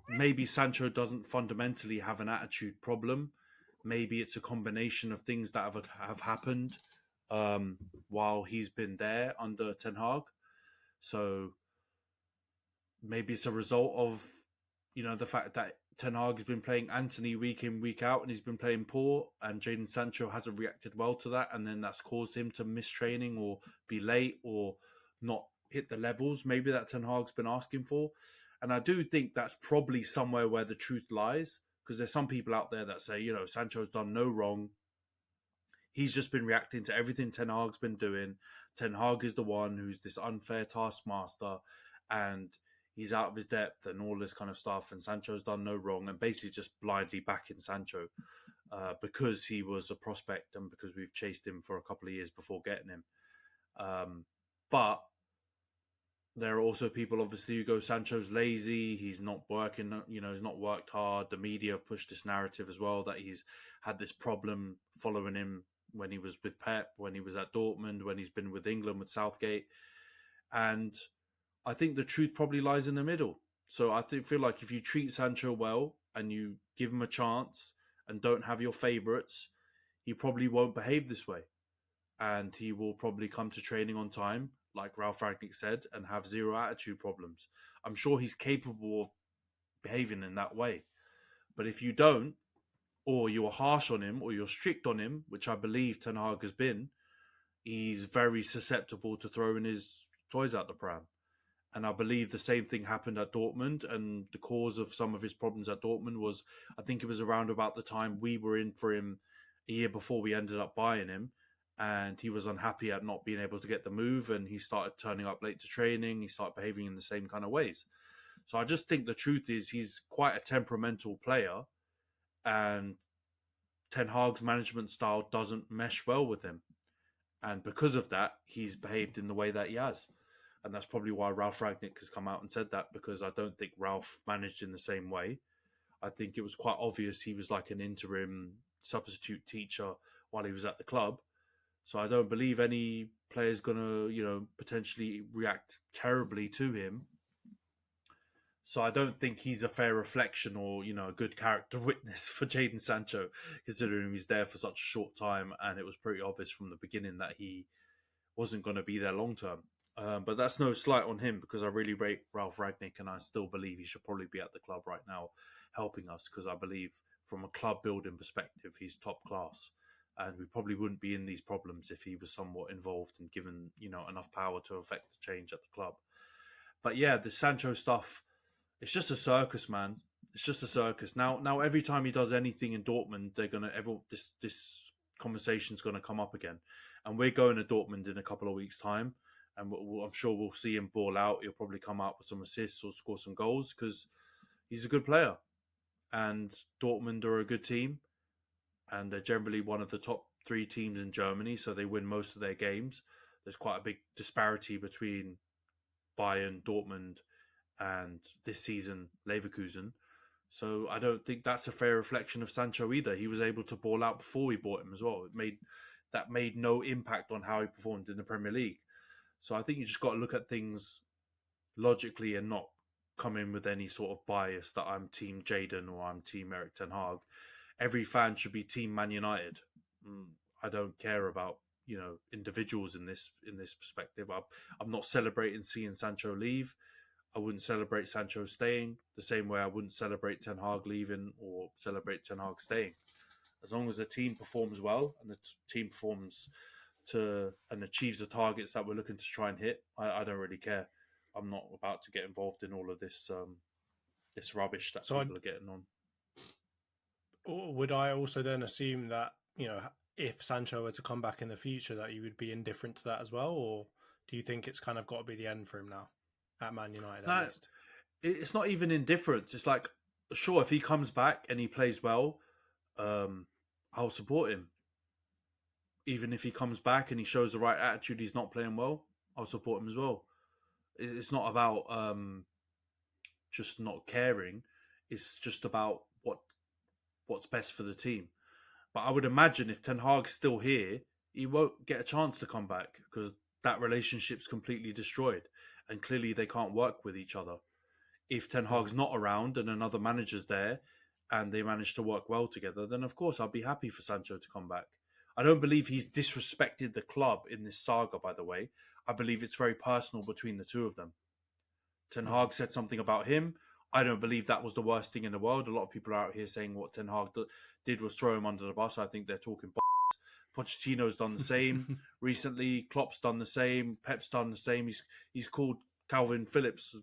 Maybe Sancho doesn't fundamentally have an attitude problem. Maybe it's a combination of things that have happened while he's been there under Ten Hag. So maybe it's a result of the fact that Ten Hag has been playing Antony week in week out, and he's been playing poor, and Jadon Sancho hasn't reacted well to that, and then that's caused him to miss training or be late or not hit the levels maybe that Ten Hag's been asking for. And I do think that's probably somewhere where the truth lies, because there's some people out there that say, Sancho's done no wrong. He's just been reacting to everything Ten Hag's been doing. Ten Hag is the one who's this unfair taskmaster, and he's out of his depth and all this kind of stuff. And Sancho's done no wrong, and basically just blindly backing Sancho because he was a prospect and because we've chased him for a couple of years before getting him. But there are also people, obviously, who go, Sancho's lazy. He's not working, he's not worked hard. The media have pushed this narrative as well that he's had this problem following him when he was with Pep, when he was at Dortmund, when he's been with England with Southgate. And I think the truth probably lies in the middle. So I feel like if you treat Sancho well and you give him a chance and don't have your favourites, he probably won't behave this way. And he will probably come to training on time, like Ralph Rangnick said, and have zero attitude problems. I'm sure he's capable of behaving in that way. But if you don't, or you're harsh on him, or you're strict on him, which I believe Ten Hag has been, he's very susceptible to throwing his toys out the pram. And I believe the same thing happened at Dortmund. And the cause of some of his problems at Dortmund was, I think it was around about the time we were in for him a year before we ended up buying him. And he was unhappy at not being able to get the move. And he started turning up late to training. He started behaving in the same kind of ways. So I just think the truth is he's quite a temperamental player. And Ten Hag's management style doesn't mesh well with him. And because of that, he's behaved in the way that he has. And that's probably why Ralph Ragnick has come out and said that, because I don't think Ralph managed in the same way. I think it was quite obvious he was like an interim substitute teacher while he was at the club. So I don't believe any player's going to, potentially react terribly to him. So I don't think he's a fair reflection or, a good character witness for Jadon Sancho, considering he's there for such a short time. And it was pretty obvious from the beginning that he wasn't going to be there long term. But that's no slight on him, because I really rate Ralph Ragnick, and I still believe he should probably be at the club right now helping us, because I believe from a club building perspective, he's top class. And we probably wouldn't be in these problems if he was somewhat involved and given, enough power to affect the change at the club. But yeah, the Sancho stuff, it's just a circus, man. It's just a circus. Now every time he does anything in Dortmund, this conversation's gonna come up again. And we're going to Dortmund in a couple of weeks' time, and I'm sure we'll see him ball out. He'll probably come out with some assists or score some goals, because he's a good player. And Dortmund are a good team, and they're generally one of the top 3 teams in Germany, so they win most of their games. There's quite a big disparity between Bayern, Dortmund, and this season Leverkusen. So I don't think that's a fair reflection of Sancho either. He was able to ball out before we bought him as well. That made no impact on how he performed in the Premier League. So I think you just got to look at things logically and not come in with any sort of bias that I'm Team Jadon or I'm Team Erik ten Hag. Every fan should be Team Man United. I don't care about individuals in this perspective. I'm not celebrating seeing Sancho leave. I wouldn't celebrate Sancho staying the same way I wouldn't celebrate Ten Hag leaving or celebrate Ten Hag staying. As long as the team performs well and the team performs and achieves the targets that we're looking to try and hit, I don't really care. I'm not about to get involved in all of this this rubbish that people are getting on. Would I also then assume that, if Sancho were to come back in the future, that you would be indifferent to that as well? Or do you think it's kind of got to be the end for him now at Man United at least? It's not even indifference. It's like, sure, if he comes back and he plays well, I'll support him. Even if he comes back and he shows the right attitude, he's not playing well, I'll support him as well. It's not about just not caring. It's just about what's best for the team. But I would imagine if Ten Hag's still here, he won't get a chance to come back, because that relationship's completely destroyed. And clearly they can't work with each other. If Ten Hag's not around and another manager's there and they manage to work well together, then of course I'll be happy for Sancho to come back. I don't believe he's disrespected the club in this saga, by the way. I believe it's very personal between the two of them. Ten Hag said something about him. I don't believe that was the worst thing in the world. A lot of people are out here saying what Ten Hag did was throw him under the bus. I think they're talking Pochettino's done the same recently. Klopp's done the same. Pep's done the same. He's called Calvin Phillips,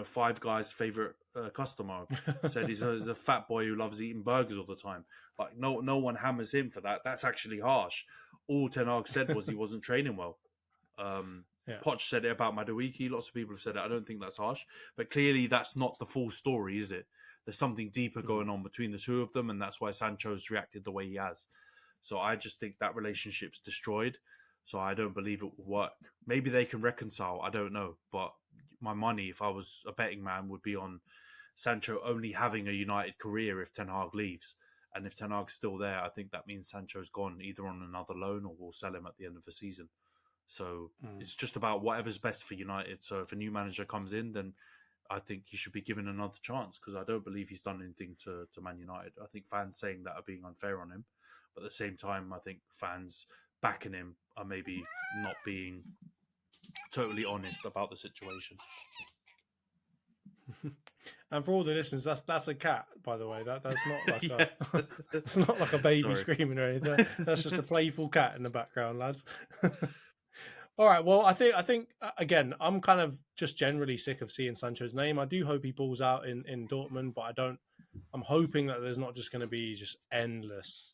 Five Guys' favorite customer. Said he's a fat boy who loves eating burgers all the time. Like no one hammers him for that. That's actually harsh. All Ten Hag said was he wasn't training well. Poch said it about Madueke. Lots of people have said it. I don't think that's harsh, but clearly that's not the full story, is it? There's something deeper going on between the two of them, and that's why Sancho's reacted the way he has. So I just think that relationship's destroyed. So I don't believe it will work. Maybe they can reconcile. I don't know. But my money, if I was a betting man, would be on Sancho only having a United career if Ten Hag leaves. And if Ten Hag's still there, I think that means Sancho's gone either on another loan or we'll sell him at the end of the season. So it's just about whatever's best for United. So if a new manager comes in, then I think he should be given another chance, because I don't believe he's done anything to Man United. I think fans saying that are being unfair on him. But at the same time, I think fans backing him are maybe not being totally honest about the situation. And for all the listeners, that's a cat, by the way. That's not like it's not like a baby screaming or anything. That's just a playful cat in the background, lads. All right. Well, I think again, I'm kind of just generally sick of seeing Sancho's name. I do hope he balls out in Dortmund, but I'm hoping that there's not just going to be just endless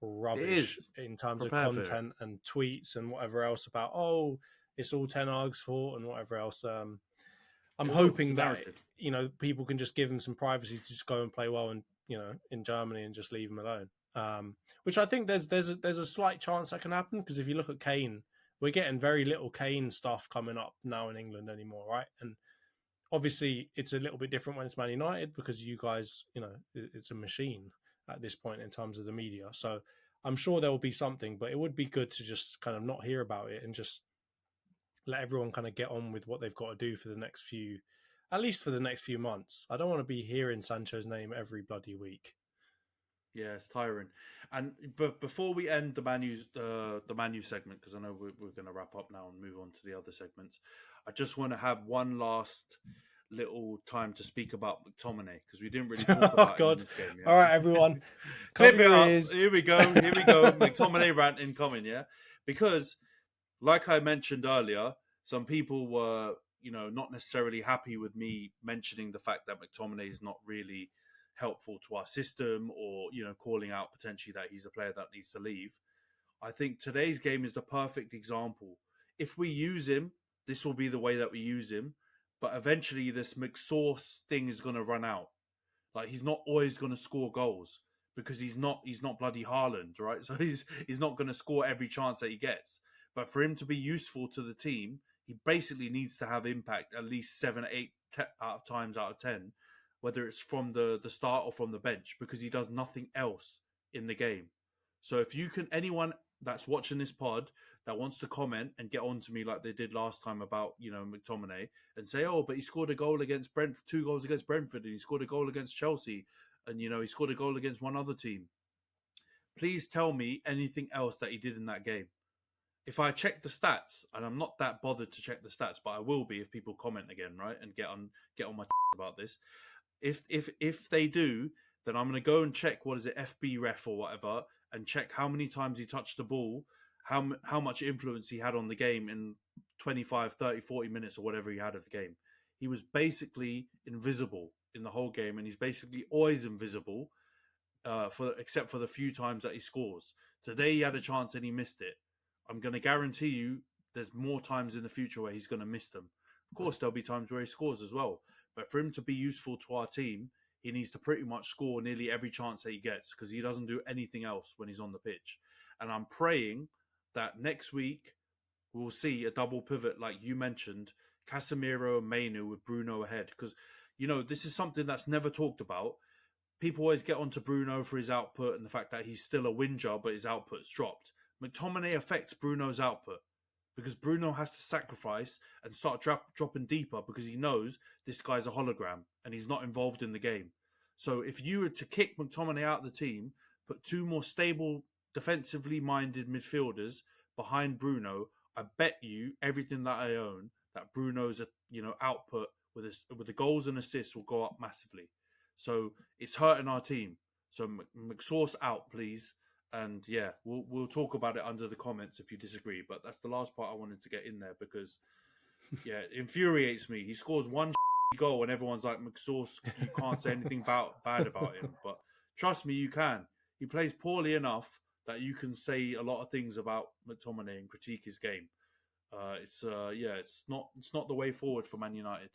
rubbish in terms of content and tweets and whatever else about, it's all Ten Hag's fault and whatever else. I'm hoping that people can just give him some privacy to just go and play well in Germany and just leave him alone. which I think there's a slight chance that can happen, because if you look at Kane, we're getting very little Kane stuff coming up now in England anymore, right? And obviously it's a little bit different when it's Man United, because you guys, it's a machine at this point in terms of the media. So I'm sure there will be something, but it would be good to just kind of not hear about it and just let everyone kind of get on with what they've got to do for the next few, at least for the next few months. I don't want to be hearing Sancho's name every bloody week. Yeah, it's tiring. And before we end the menu segment, because I know we're going to wrap up now and move on to the other segments, I just want to have one last little time to speak about McTominay, because we didn't really talk Oh about him in God! this game. All Yeah, right, everyone, clip cover it your up. ears. Here we go. Here we go. McTominay rant incoming. Yeah, because like I mentioned earlier, some people were, not necessarily happy with me mentioning the fact that McTominay is not really helpful to our system, or, calling out potentially that he's a player that needs to leave. I think today's game is the perfect example. If we use him, this will be the way that we use him. But eventually this McSauce thing is going to run out. Like, he's not always going to score goals, because he's not bloody Haaland, right? So he's not going to score every chance that he gets. But for him to be useful to the team, he basically needs to have impact at least 7, 8 times out of 10, whether it's from the start or from the bench, because he does nothing else in the game. So if you can, anyone that's watching this pod that wants to comment and get on to me like they did last time about, McTominay, and say, oh, but he scored a goal against Brentford, 2 goals against Brentford, and he scored a goal against Chelsea, and, he scored a goal against one other team. Please tell me anything else that he did in that game. If I check the stats, and I'm not that bothered to check the stats, but I will be if people comment again, right, and get on my about this. If they do, then I'm going to go and check, what is it, FB ref or whatever, and check how many times he touched the ball, how much influence he had on the game in 25, 30, 40 minutes or whatever he had of the game. He was basically invisible in the whole game, and he's basically always invisible, except for the few times that he scores. Today he had a chance and he missed it. I'm going to guarantee you there's more times in the future where he's going to miss them. Of course, there'll be times where he scores as well. But for him to be useful to our team, he needs to pretty much score nearly every chance that he gets, because he doesn't do anything else when he's on the pitch. And I'm praying that next week we'll see a double pivot like you mentioned, Casemiro and Mainu with Bruno ahead. Because, this is something that's never talked about. People always get onto Bruno for his output and the fact that he's still a whinger, but his output's dropped. McTominay affects Bruno's output, because Bruno has to sacrifice and start dropping deeper, because he knows this guy's a hologram and he's not involved in the game. So if you were to kick McTominay out of the team, put 2 more stable, defensively minded midfielders behind Bruno, I bet you everything that I own that Bruno's output with the goals and assists will go up massively. So it's hurting our team. So McSauce out, please. And yeah, we'll talk about it under the comments if you disagree. But that's the last part I wanted to get in there, because yeah, it infuriates me. He scores one goal and everyone's like, McSauce, you can't say anything bad about him. But trust me, you can. He plays poorly enough that you can say a lot of things about McTominay and critique his game. It's not the way forward for Man United.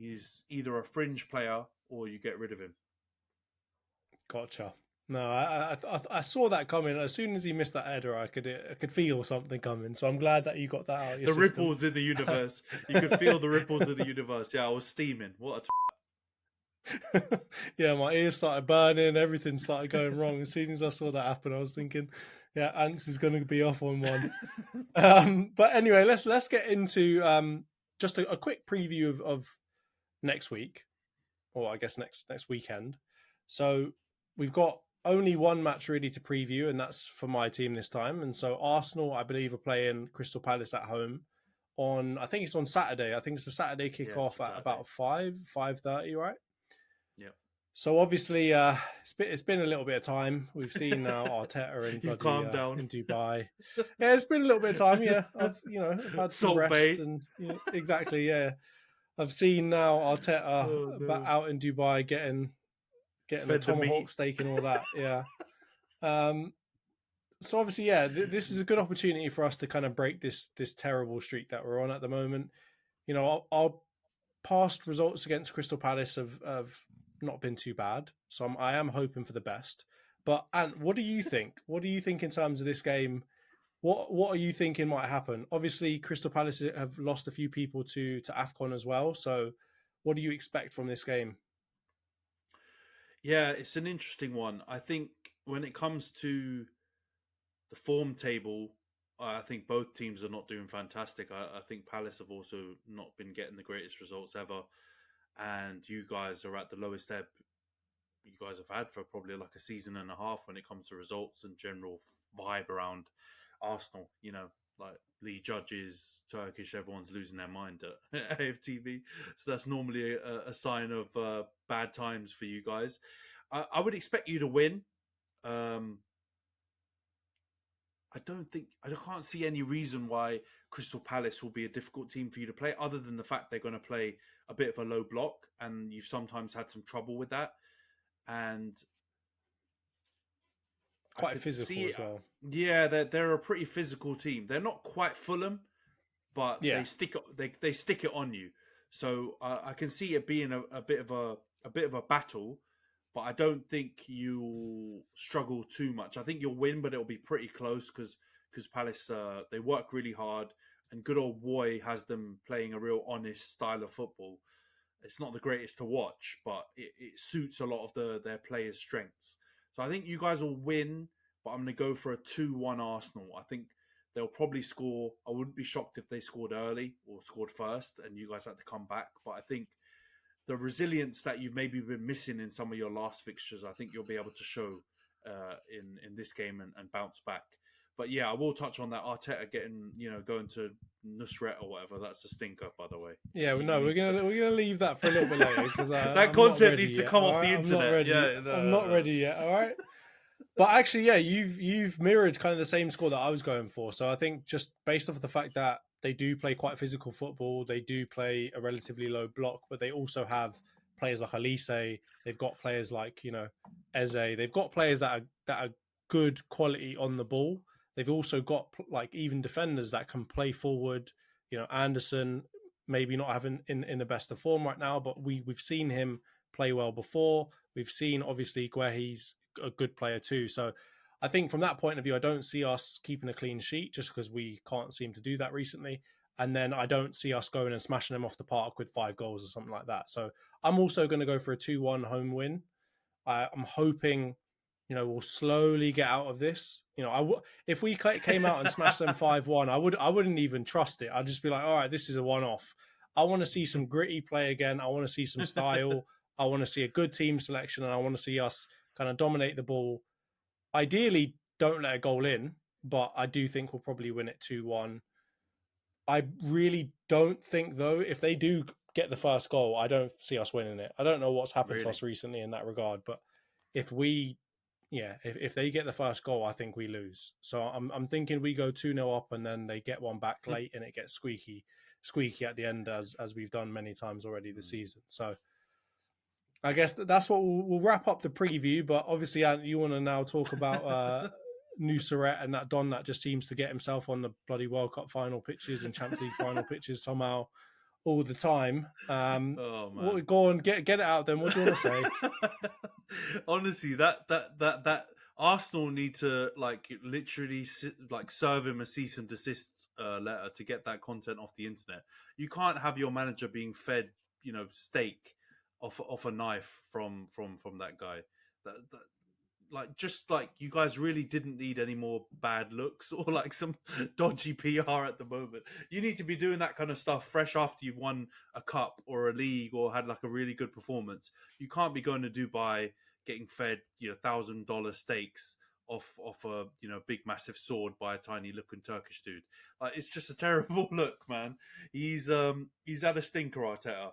He's either a fringe player or you get rid of him. Gotcha. No, I saw that coming. As soon as he missed that header, I could feel something coming. So I'm glad that you got that out of your The system. ripples in the universe. You could feel the ripples in the universe. Yeah, I was steaming. What a Yeah, my ears started burning. Everything started going wrong. As soon as I saw that happen, I was thinking, yeah, Ants is going to be off on one. But anyway, let's get into just a quick preview of next week, or I guess next weekend. So we've got only one match really to preview, and that's for my team this time. And so Arsenal, I believe, are playing Crystal Palace at home on, I think it's on Saturday. I think it's a Saturday kickoff at about 5:30, right? Yeah. So obviously, it's been a little bit of time. We've seen now Arteta in You've calmed down. in Dubai. Yeah, it's been a little bit of time. Yeah, I've had some rest Bay. and exactly. Yeah, I've seen now Arteta out in Dubai getting a tomahawk steak and all that. Yeah. So obviously, yeah, this is a good opportunity for us to kind of break this terrible streak that we're on at the moment. Our past results against Crystal Palace have not been too bad, so I am hoping for the best. But Ant, what do you think? What do you think in terms of this game? What are you thinking might happen? Obviously, Crystal Palace have lost a few people to AFCON as well. So, what do you expect from this game? Yeah, it's an interesting one. I think when it comes to the form table, I think both teams are not doing fantastic. I think Palace have also not been getting the greatest results ever, and you guys are at the lowest ebb you guys have had for probably like a season and a half when it comes to results and general vibe around Arsenal. Like Lee Judges, Turkish, everyone's losing their mind at AFTV. So that's normally a sign of bad times for you guys. I would expect you to win. Um, I can't see any reason why Crystal Palace will be a difficult team for you to play, other than the fact they're going to play a bit of a low block, and you've sometimes had some trouble with that. And I Quite could physical see as well. yeah, they're a pretty physical team. They're not quite Fulham, but Yeah, they stick it on you. So I can see it being a bit of a bit of a battle, but I don't think you'll struggle too much. I think you'll win, but it'll be pretty close because Palace they work really hard, and good old Roy has them playing a real honest style of football. It's not the greatest to watch, but it suits a lot of their players' strengths. So I think you guys will win, but I'm going to go for a 2-1 Arsenal. I think they'll probably score. I wouldn't be shocked if they scored early or scored first and you guys had to come back. But I think the resilience that you've maybe been missing in some of your last fixtures, I think you'll be able to show in this game and bounce back. But yeah, I will touch on that Arteta getting going to Nusret or whatever. That's a stinker, by the way. yeah. You No, need we're gonna leave that for a little bit later because that I'm not content ready needs to yet. come All off right, the I'm not internet. ready. Yeah, I'm no, not no. ready yet. All right. But actually, yeah, you've mirrored kind of the same score that I was going for. So I think just based off the fact that they do play quite physical football, they do play a relatively low block, but they also have players like Elise. They've got players like Eze. They've got players that are good quality on the ball. They've also got like even defenders that can play forward. Anderson maybe not having in the best of form right now, but we've seen him play well before. We've seen obviously where he's a good player too. So I think from that point of view, I don't see us keeping a clean sheet just because we can't seem to do that recently. And then I don't see us going and smashing them off the park with 5 goals or something like that. So I'm also going to go for a 2-1 home win. I'm hoping, we'll slowly get out of this. If we came out and smashed them 5-1, I wouldn't even trust it. I'd just be like, all right, this is a one-off. I want to see some gritty play again. I want to see some style. I want to see a good team selection, and I want to see us kind of dominate the ball. Ideally, don't let a goal in, but I do think we'll probably win it 2-1. I really don't think, though, if they do get the first goal, I don't see us winning it. I don't know what's happened to Really? us recently in that regard, but if we, yeah, if they get the first goal, I think we lose. So I'm thinking we go 2-0 up and then they get one back late and it gets squeaky at the end as we've done many times already this season. So I guess that's what we'll wrap up the preview. But obviously, Ant, you want to now talk about Nusret and that Don that just seems to get himself on the bloody World Cup final pitches and Champions League final pitches somehow all the time. Oh man. Go on, get it out then. What do you want to say? Honestly, that Arsenal need to like literally like serve him a cease and desist letter to get that content off the internet. You can't have your manager being fed, steak off a knife from that guy. That like just like you guys really didn't need any more bad looks or like some dodgy PR at the moment. You need to be doing that kind of stuff fresh after you've won a cup or a league or had like a really good performance. You can't be going to Dubai getting fed $1,000 steaks off a big massive sword by a tiny looking Turkish dude. Like it's just a terrible look, man. He's had a stinker, Arteta.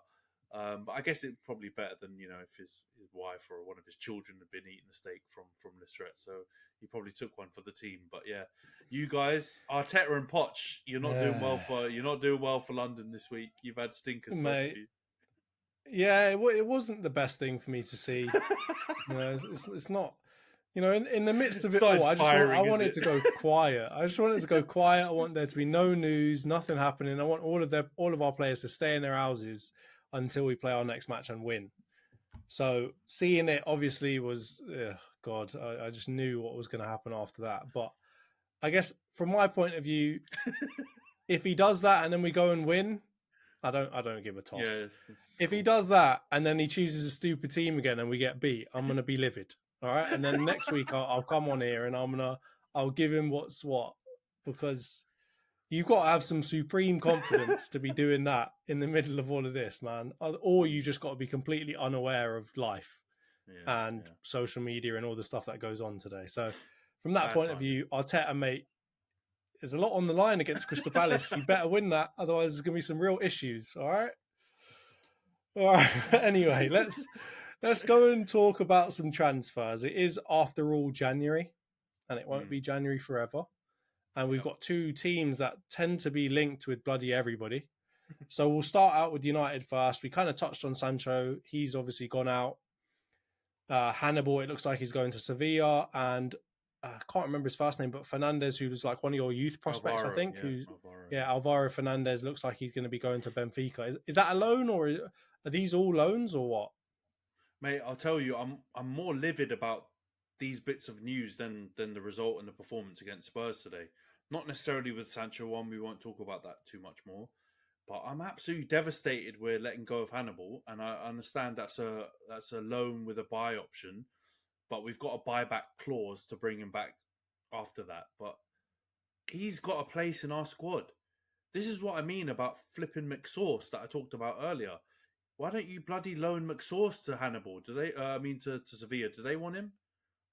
But I guess it's probably better than if his wife or one of his children had been eating the steak from Nusret. So he probably took one for the team. But yeah, you guys, Arteta and Poch, you're not doing well for London this week. You've had stinkers, both of Mate. you. Yeah, it wasn't the best thing for me to see. It's not. In the midst of It's it not all, I inspiring, is want it it? to go quiet. I just want it to go quiet. I want there to be no news, nothing happening. I want all of our players to stay in their houses until we play our next match and win. So seeing it obviously was God, I just knew what was going to happen after that. But I guess from my point of view, if he does that and then we go and win, I don't give a toss. Yeah, it's If he cool. does that and then he chooses a stupid team again and we get beat, I'm gonna be livid. All right, and then next week I'll come on here and I'll give him what's what, because you've got to have some supreme confidence to be doing that in the middle of all of this, man. Or you just got to be completely unaware of life Yeah, and yeah. social media and all the stuff that goes on today. So from that Bad point of timing. view, Arteta, mate, there's a lot on the line against Crystal Palace. You better win that, otherwise there's gonna be some real issues. All right. All right. Anyway, let's go and talk about some transfers. It is, after all, January, and it won't be January forever. And we've Yep. got two teams that tend to be linked with bloody everybody. So we'll start out with United first. We kind of touched on Sancho. He's obviously gone out. Hannibal, it looks like he's going to Sevilla, and I can't remember his first name, but Fernandez, who was like one of your youth prospects, I Alvaro, think. yeah, Who's Alvaro. Yeah, Alvaro Fernandez looks like he's going to be going to Benfica. Is that a loan, or are these all loans, or what? Mate, I'll tell you, I'm more livid about these bits of news than the result and the performance against Spurs today. Not necessarily with Sancho one, we won't talk about that too much more. But I'm absolutely devastated we're letting go of Hannibal, and I understand that's a loan with a buy option, but we've got a buyback clause to bring him back after that. But he's got a place in our squad. This is what I mean about flipping McSauce that I talked about earlier. Why don't you bloody loan McSauce to Hannibal? Do they? To Sevilla. Do they want him?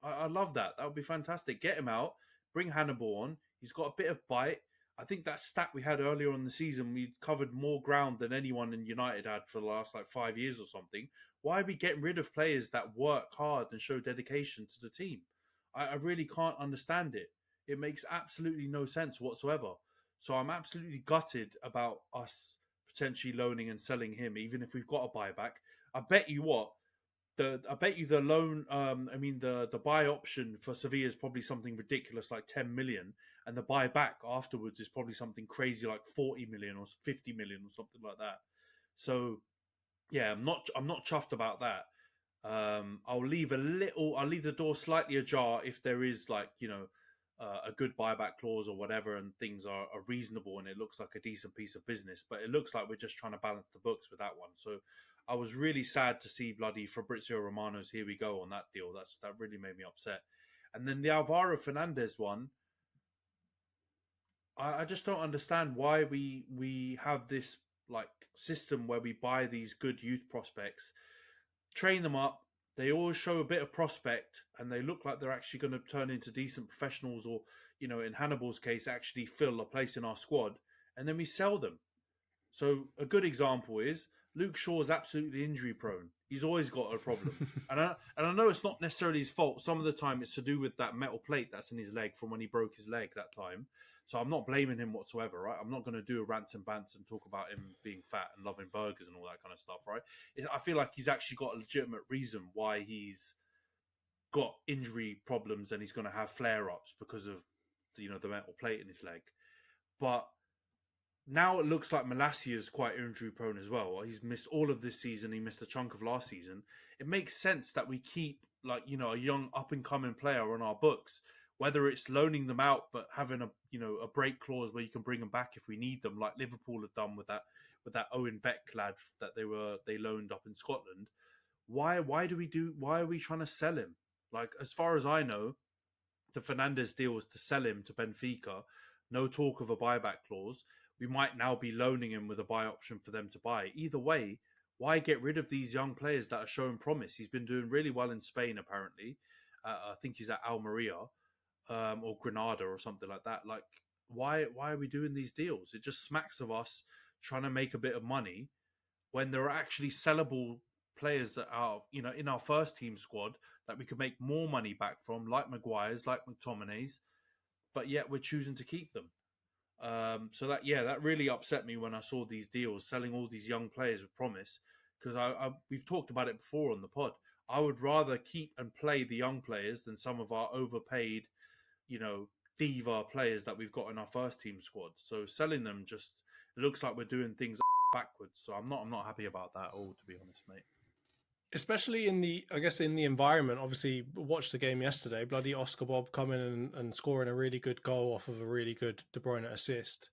I love that. That would be fantastic. Get him out. Bring Hannibal on. He's got a bit of bite. I think that stat we had earlier in the season, we covered more ground than anyone in United had for the last 5 years or something. Why are we getting rid of players that work hard and show dedication to the team? I really can't understand it. It makes absolutely no sense whatsoever. So I'm absolutely gutted about us potentially loaning and selling him, even if we've got a buyback. I bet you what, I bet you the loan, the buy option for Sevilla is probably something ridiculous like 10 million, and the buyback afterwards is probably something crazy like 40 million or 50 million or something like that. So yeah, I'm not chuffed about that. I'll leave the door slightly ajar if there is a good buyback clause or whatever, and things are reasonable and it looks like a decent piece of business. But it looks like we're just trying to balance the books with that one. So I was really sad to see bloody Fabrizio Romano's here we go on that deal. That really made me upset. And then the Alvaro Fernandez one, I just don't understand why we have this like system where we buy these good youth prospects, train them up. They always show a bit of prospect, and they look like they're actually going to turn into decent professionals, or in Hannibal's case, actually fill a place in our squad, and then we sell them. So a good example is Luke Shaw's absolutely injury prone. He's always got a problem. And I know it's not necessarily his fault. Some of the time it's to do with that metal plate that's in his leg from when he broke his leg that time. So I'm not blaming him whatsoever, right? I'm not going to do a rants and bants and talk about him being fat and loving burgers and all that kind of stuff, right? I feel like he's actually got a legitimate reason why he's got injury problems and he's going to have flare ups because of the metal plate in his leg. But now it looks like Malacia is quite injury prone as well. He's missed all of this season. He missed a chunk of last season. It makes sense that we keep a young up and coming player on our books, whether it's loaning them out but having a break clause where you can bring them back if we need them, like Liverpool have done with that Owen Beck lad that they loaned up in Scotland. Why are we trying to sell him? Like, as far as I know, the Fernandez deal was to sell him to Benfica. No talk of a buyback clause. We might now be loaning him with a buy option for them to buy. Either way, why get rid of these young players that are showing promise? He's been doing really well in Spain, apparently. I think he's at Almeria or Granada or something like that. Like, why are we doing these deals? It just smacks of us trying to make a bit of money when there are actually sellable players that are in our first team squad that we could make more money back from, like Maguire's, like McTominay's, but yet we're choosing to keep them. So that really upset me when I saw these deals selling all these young players with promise, because we've talked about it before on the pod. I would rather keep and play the young players than some of our overpaid, diva players that we've got in our first team squad. So selling them just, it looks like we're doing things backwards. So I'm not happy about that at all, to be honest, mate. especially in the, I guess, in the environment. Obviously, watched the game yesterday. Bloody Oscar Bob coming in and scoring a really good goal off of a really good De Bruyne assist.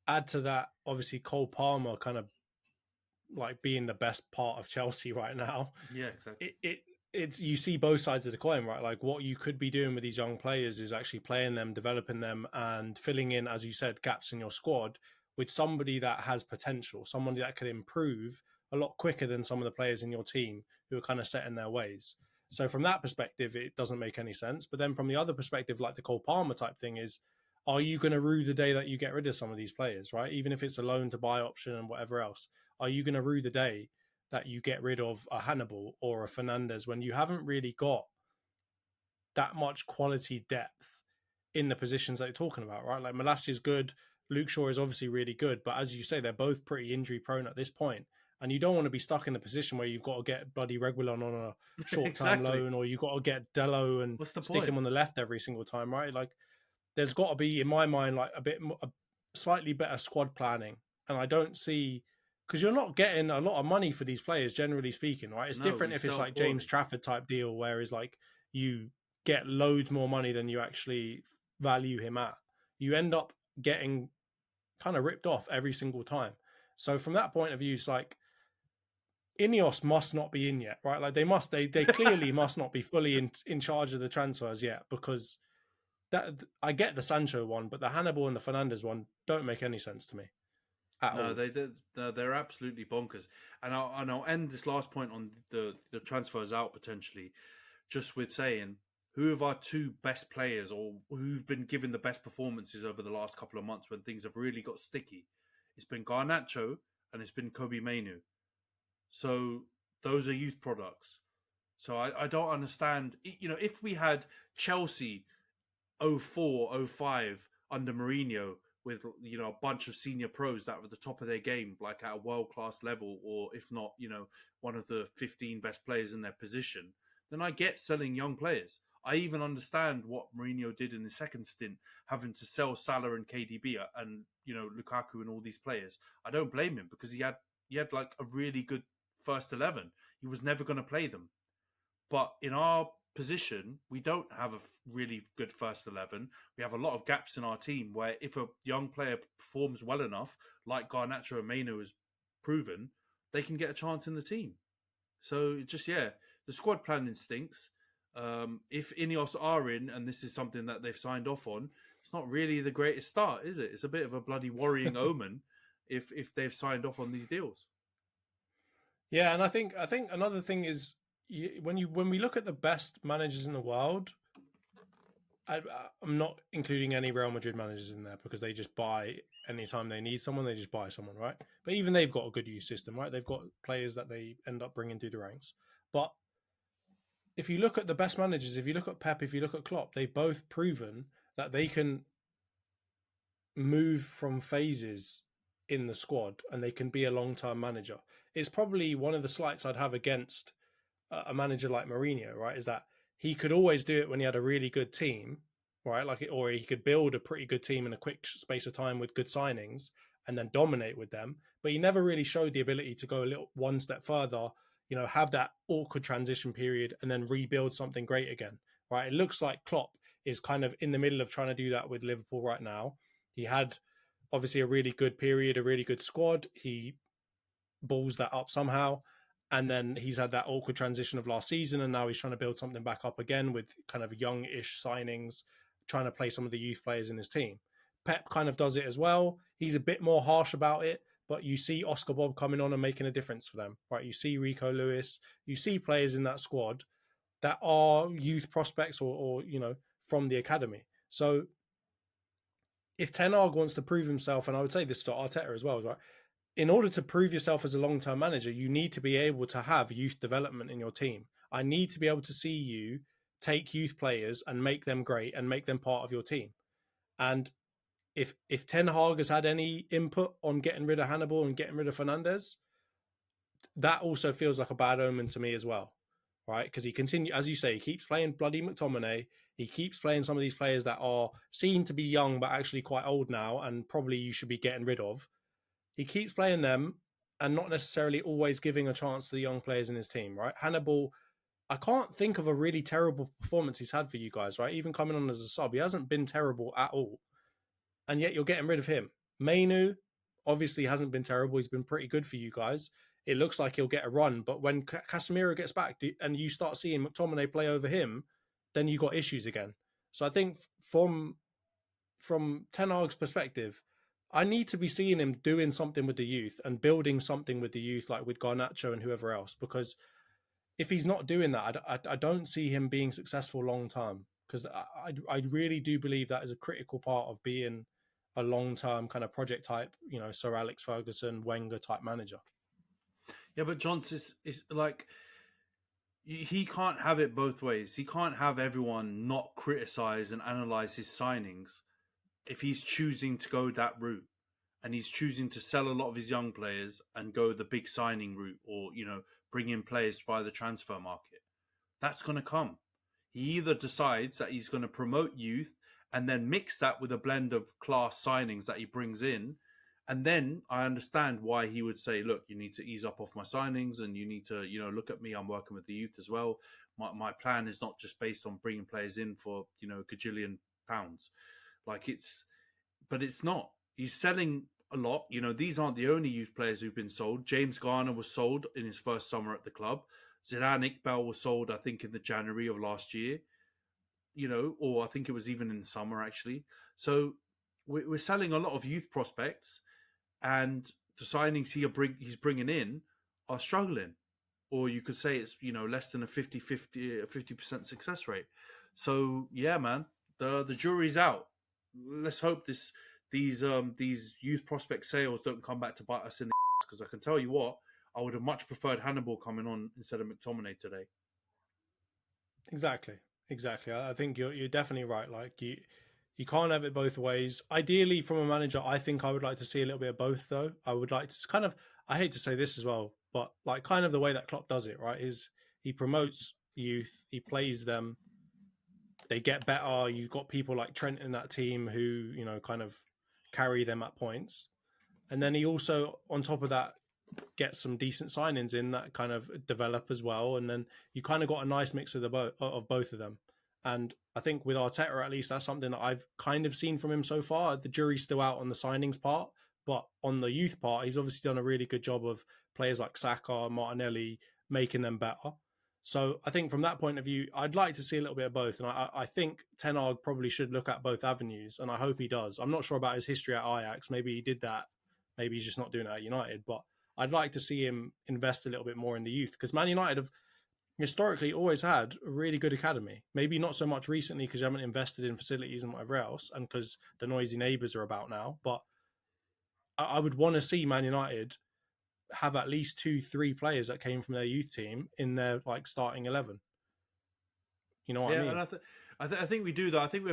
Add to that, obviously, Cole Palmer kind of like being the best part of Chelsea right now. Yeah, exactly. It's you see both sides of the coin, right? Like what you could be doing with these young players is actually playing them, developing them, and filling in, as you said, gaps in your squad with somebody that has potential, somebody that can improve a lot quicker than some of the players in your team who are kind of set in their ways. So from that perspective, it doesn't make any sense. But then from the other perspective, like the Cole Palmer type thing is, are you going to rue the day that you get rid of some of these players, right? Even if it's a loan to buy option and whatever else, are you going to rue the day that you get rid of a Hannibal or a Fernandez when you haven't really got that much quality depth in the positions that you're talking about, right? Like Malassi is good, Luke Shaw is obviously really good, but as you say, they're both pretty injury prone at this point, and you don't want to be stuck in the position where you've got to get bloody Reguilon on a short term Exactly. loan, or you've got to get Dello and What's the stick point? him on the left every single time, right? Like there's got to be, in my mind, like a slightly better squad planning, and I don't see because you're not getting a lot of money for these players, generally speaking, right? It's No, different we if it's sell like James poorly. Trafford type deal, whereas like you get loads more money than you actually value him at. You end up getting kind of ripped off every single time. So from that point of view, it's like Ineos must not be in yet, right? Like they clearly must not be fully in charge of the transfers yet because that I get the Sancho one, but the Hannibal and the Fernandez one don't make any sense to me at No, all. they're absolutely bonkers. And I'll end this last point on the transfers out potentially, just with saying who have our two best players or who've been given the best performances over the last couple of months when things have really got sticky. It's been Garnacho and it's been Kobe Mainu. So those are youth products. So I don't understand. You know, if we had Chelsea 04, 05 under Mourinho with a bunch of senior pros that were at the top of their game, like at a world class level, or if not, one of the 15 best players in their position, then I get selling young players. I even understand what Mourinho did in the second stint, having to sell Salah and KDB and Lukaku and all these players. I don't blame him because he had like a really good first 11. He was never going to play them. But in our position, we don't have a really good first 11. We have a lot of gaps in our team where if a young player performs well enough, like Garnacho and Meno has proven, they can get a chance in the team. So just, yeah, the squad planning stinks. If Ineos are in, and this is something that they've signed off on, it's not really the greatest start, is it? It's a bit of a bloody worrying omen if they've signed off on these deals. Yeah, and I think another thing is when we look at the best managers in the world, I'm not including any Real Madrid managers in there because they just buy anytime they need someone, they just buy someone, right? But even they've got a good youth system, right? They've got players that they end up bringing through the ranks. But if you look at the best managers, if you look at Pep, if you look at Klopp, they've both proven that they can move from phases in the squad and they can be a long term manager. It's probably one of the slights I'd have against a manager like Mourinho, right? Is that he could always do it when he had a really good team, right? Or he could build a pretty good team in a quick space of time with good signings and then dominate with them. But he never really showed the ability to go a little one step further, have that awkward transition period and then rebuild something great again, right? It looks like Klopp is kind of in the middle of trying to do that with Liverpool right now. He had obviously a really good period, a really good squad. He balls that up somehow. And then he's had that awkward transition of last season, and now he's trying to build something back up again with kind of young-ish signings, trying to play some of the youth players in his team. Pep kind of does it as well. He's a bit more harsh about it, but you see Oscar Bob coming on and making a difference for them, right? You see Rico Lewis, you see players in that squad that are youth prospects or from the academy. So if Ten Hag wants to prove himself, and I would say this for Arteta as well, right? In order to prove yourself as a long-term manager, you need to be able to have youth development in your team. I need to be able to see you take youth players and make them great and make them part of your team. And if Ten Hag has had any input on getting rid of Hannibal and getting rid of Fernandez, that also feels like a bad omen to me as well, right? Because he continue, as you say, he keeps playing bloody McTominay. He keeps playing some of these players that are seen to be young but actually quite old now, and probably you should be getting rid of. He keeps playing them, and not necessarily always giving a chance to the young players in his team, right? Hannibal, I can't think of a really terrible performance he's had for you guys, right? Even coming on as a sub, he hasn't been terrible at all. And yet you're getting rid of him. Mainu obviously hasn't been terrible. He's been pretty good for you guys. It looks like he'll get a run. But when Casemiro gets back and you start seeing McTominay play over him, then you got issues again. So I think from Ten Hag's perspective, I need to be seeing him doing something with the youth and building something with the youth, like with Garnacho and whoever else. Because if he's not doing that, I don't see him being successful long term. Because I really do believe that is a critical part of being a long term kind of project type, Sir Alex Ferguson, Wenger type manager. Yeah, but Johnson is like, he can't have it both ways. He can't have everyone not criticize and analyze his signings if he's choosing to go that route, and he's choosing to sell a lot of his young players and go the big signing route, or bring in players via the transfer market. That's going to come. He either decides that he's going to promote youth and then mix that with a blend of class signings that he brings in. And then I understand why he would say, look, you need to ease up off my signings, and you need to, look at me. I'm working with the youth as well. My plan is not just based on bringing players in for, gajillion pounds. But it's not. He's selling a lot. These aren't the only youth players who've been sold. James Garner was sold in his first summer at the club. Zidane Iqbal was sold, I think, in the January of last year. Or I think it was even in the summer, actually. So we're selling a lot of youth prospects, and the signings he's bringing in are struggling. Or you could say it's, less than a 50% success rate. So, yeah, man, the jury's out. Let's hope these youth prospect sales don't come back to bite us in the ass, because I can tell you what, I would have much preferred Hannibal coming on instead of McTominay today. Exactly. I think you're definitely right. Like you can't have it both ways. Ideally, from a manager, I think I would like to see a little bit of both, though. I would like to kind of, I hate to say this as well, but like kind of the way that Klopp does it, right? Is he promotes youth, he plays them, they get better. You've got people like Trent in that team who, kind of carry them at points. And then he also, on top of that, get some decent signings in that kind of develop as well, and then you kind of got a nice mix of both of them. And I think with Arteta, at least, that's something that I've kind of seen from him so far. The jury's still out on the signings part, but on the youth part, he's obviously done a really good job of players like Saka, Martinelli, making them better. So I think from that point of view, I'd like to see a little bit of both. And I think Ten Hag probably should look at both avenues, and I hope he does. I'm not sure about his history at Ajax. Maybe he did that. Maybe he's just not doing it at United. But I'd like to see him invest a little bit more in the youth, because Man United have historically always had a really good academy. Maybe not so much recently because you haven't invested in facilities and whatever else, and because the noisy neighbours are about now. But I would want to see Man United have at least 2-3 players that came from their youth team in their like starting 11. You know what I mean? And I think we do though. I think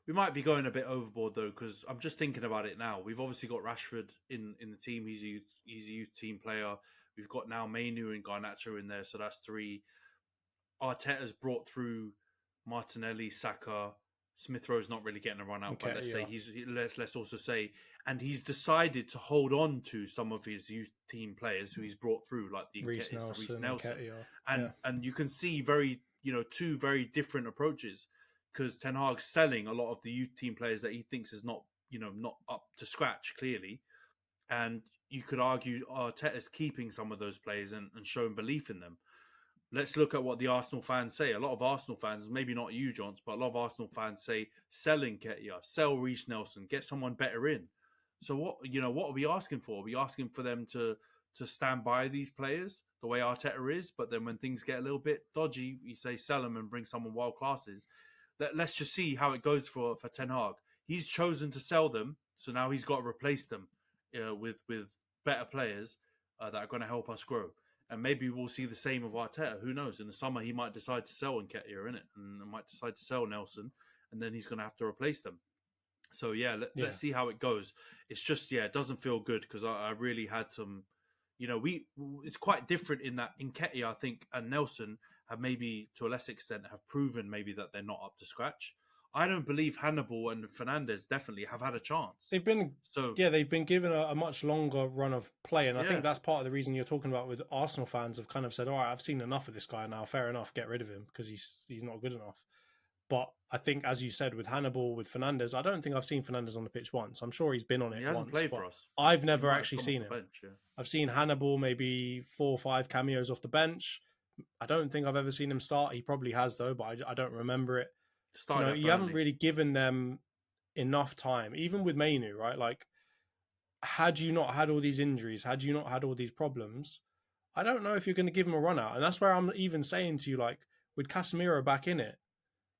we might be going a bit overboard though, because I'm just thinking about it now. We've obviously got Rashford in the team. He's a youth team player. We've got now Mainu and Garnacho in there, so that's 3. Arteta's brought through Martinelli, Saka. Smith Rowe's not really getting a run out, Okay, but yeah. let's also say, and he's decided to hold on to some of his youth team players who he's brought through, like the Reece Nelson, and and you can see very 2 very different approaches, because Ten Hag's selling a lot of the youth team players that he thinks is not not up to scratch clearly, and you could argue Arteta's keeping some of those players and showing belief in them. Let's look at what the Arsenal fans say. A lot of Arsenal fans, maybe not you, Johns, but a lot of Arsenal fans say, sell Nketiah, sell Reece Nelson, get someone better in. So what are we asking for? Are we asking for them to stand by these players the way Arteta is? But then when things get a little bit dodgy, you say sell them and bring someone world classes. Let's just see how it goes for Ten Hag. He's chosen to sell them, so now he's got to replace them with better players that are going to help us grow. And maybe we'll see the same of Arteta. Who knows? In the summer, he might decide to sell Nketiah, and might decide to sell Nelson, and then he's going to have to replace them. So, let's see how it goes. It's just, it doesn't feel good, because I really had some, it's quite different in that Nketiah, I think, and Nelson have maybe, to a less extent, have proven maybe that they're not up to scratch. I don't believe Hannibal and Fernandez definitely have had a chance. They've been, So yeah, they've been given a much longer run of play, and I think yeah, that's part of the reason you're talking about with Arsenal fans have kind of said, "All right, I've seen enough of this guy now. Fair enough, get rid of him because he's not good enough." But I think, as you said, with Hannibal, with Fernandez, I don't think I've seen Fernandez on the pitch once. I'm sure he's been on he it hasn't once, played but for us. I've He never might have actually come off seen the him. bench. Yeah. I've seen Hannibal maybe 4 or 5 cameos off the bench. I don't think I've ever seen him start. He probably has though, but I don't remember it. Started at You haven't Burnley. really given them enough time, even with Mainu, right? Like, had you not had all these injuries, had you not had all these problems, I don't know if you're going to give him a run out. And that's where I'm even saying to you, like, with Casemiro back in it,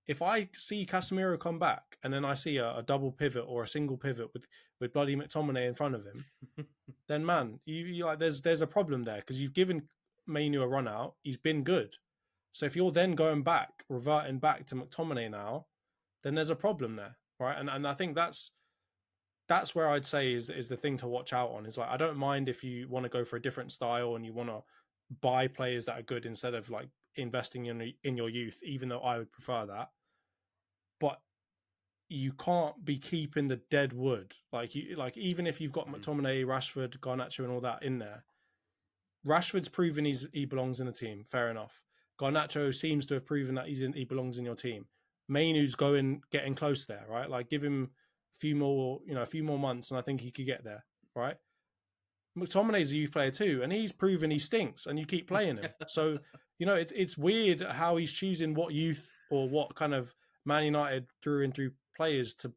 if I see Casemiro come back and then I see a double pivot or a single pivot with bloody McTominay in front of him, then man, you like there's a problem there because you've given Mainu a run out. He's been good. So if you're then going back, reverting back to McTominay now, then there's a problem there, right? And I think that's where I'd say is the thing to watch out on. Is like, I don't mind if you want to go for a different style and you want to buy players that are good instead of like investing in your youth, even though I would prefer that. But you can't be keeping the dead wood. Like even if you've got Mm. McTominay, Rashford, Garnacho, and all that in there, Rashford's proven he belongs in a team. Fair enough. Garnacho seems to have proven that he belongs in your team. Mainu's getting close there, right? Like give him a few more months, and I think he could get there, right? McTominay's a youth player too, and he's proven he stinks, and you keep playing him. So it's weird how he's choosing what youth or what kind of Man United through players to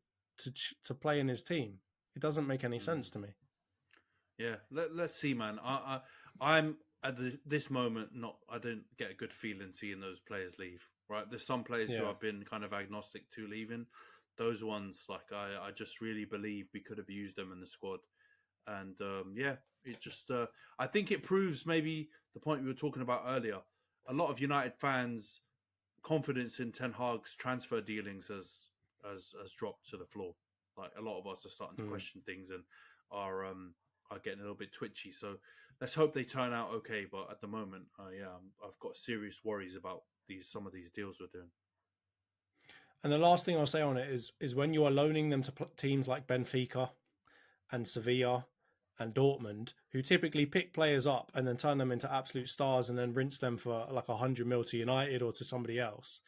play in his team. It doesn't make any Mm. sense to me. Yeah, let's see, man. I'm at this moment not. I don't get a good feeling seeing those players leave. Right, there's some players who Yeah. I've been kind of agnostic to leaving. Those ones, like I just really believe we could have used them in the squad. And yeah, it just I think it proves maybe the point we were talking about earlier. A lot of United fans' confidence in Ten Hag's transfer dealings has dropped to the floor. Like a lot of us are starting to Hmm. question things and are getting a little bit twitchy. So let's hope they turn out okay. But at the moment, yeah, I've got serious worries about some of these deals we're doing. And the last thing I'll say on it is when you are loaning them to teams like Benfica and Sevilla and Dortmund, who typically pick players up and then turn them into absolute stars and then rinse them for like 100 mil to United or to somebody else.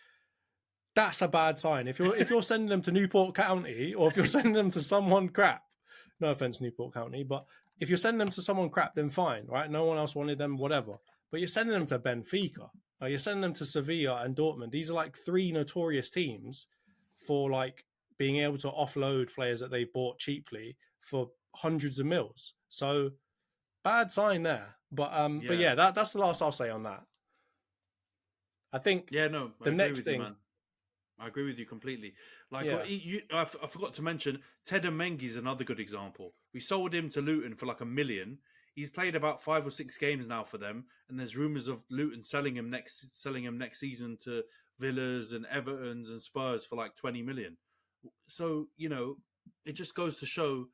That's a bad sign. If you're sending them to Newport County or if you're sending them to someone crap, no offense, Newport County, but if you're sending them to someone crap, then fine, right? No one else wanted them, whatever. But you're sending them to Benfica, or you're sending them to Sevilla and Dortmund. These are like 3 notorious teams for like being able to offload players that they've bought cheaply for hundreds of mils. So bad sign there. But Yeah, yeah, that's the last I'll say on that. I think yeah, no, I the agree next with you, thing, man. I agree with you completely. Like, yeah, I forgot to mention, Ted Mengi is another good example. We sold him to Luton for like 1 million. He's played about 5 or 6 games now for them, and there's rumours of Luton selling him next season to Villas and Everton's and Spurs for like 20 million. So it just goes to show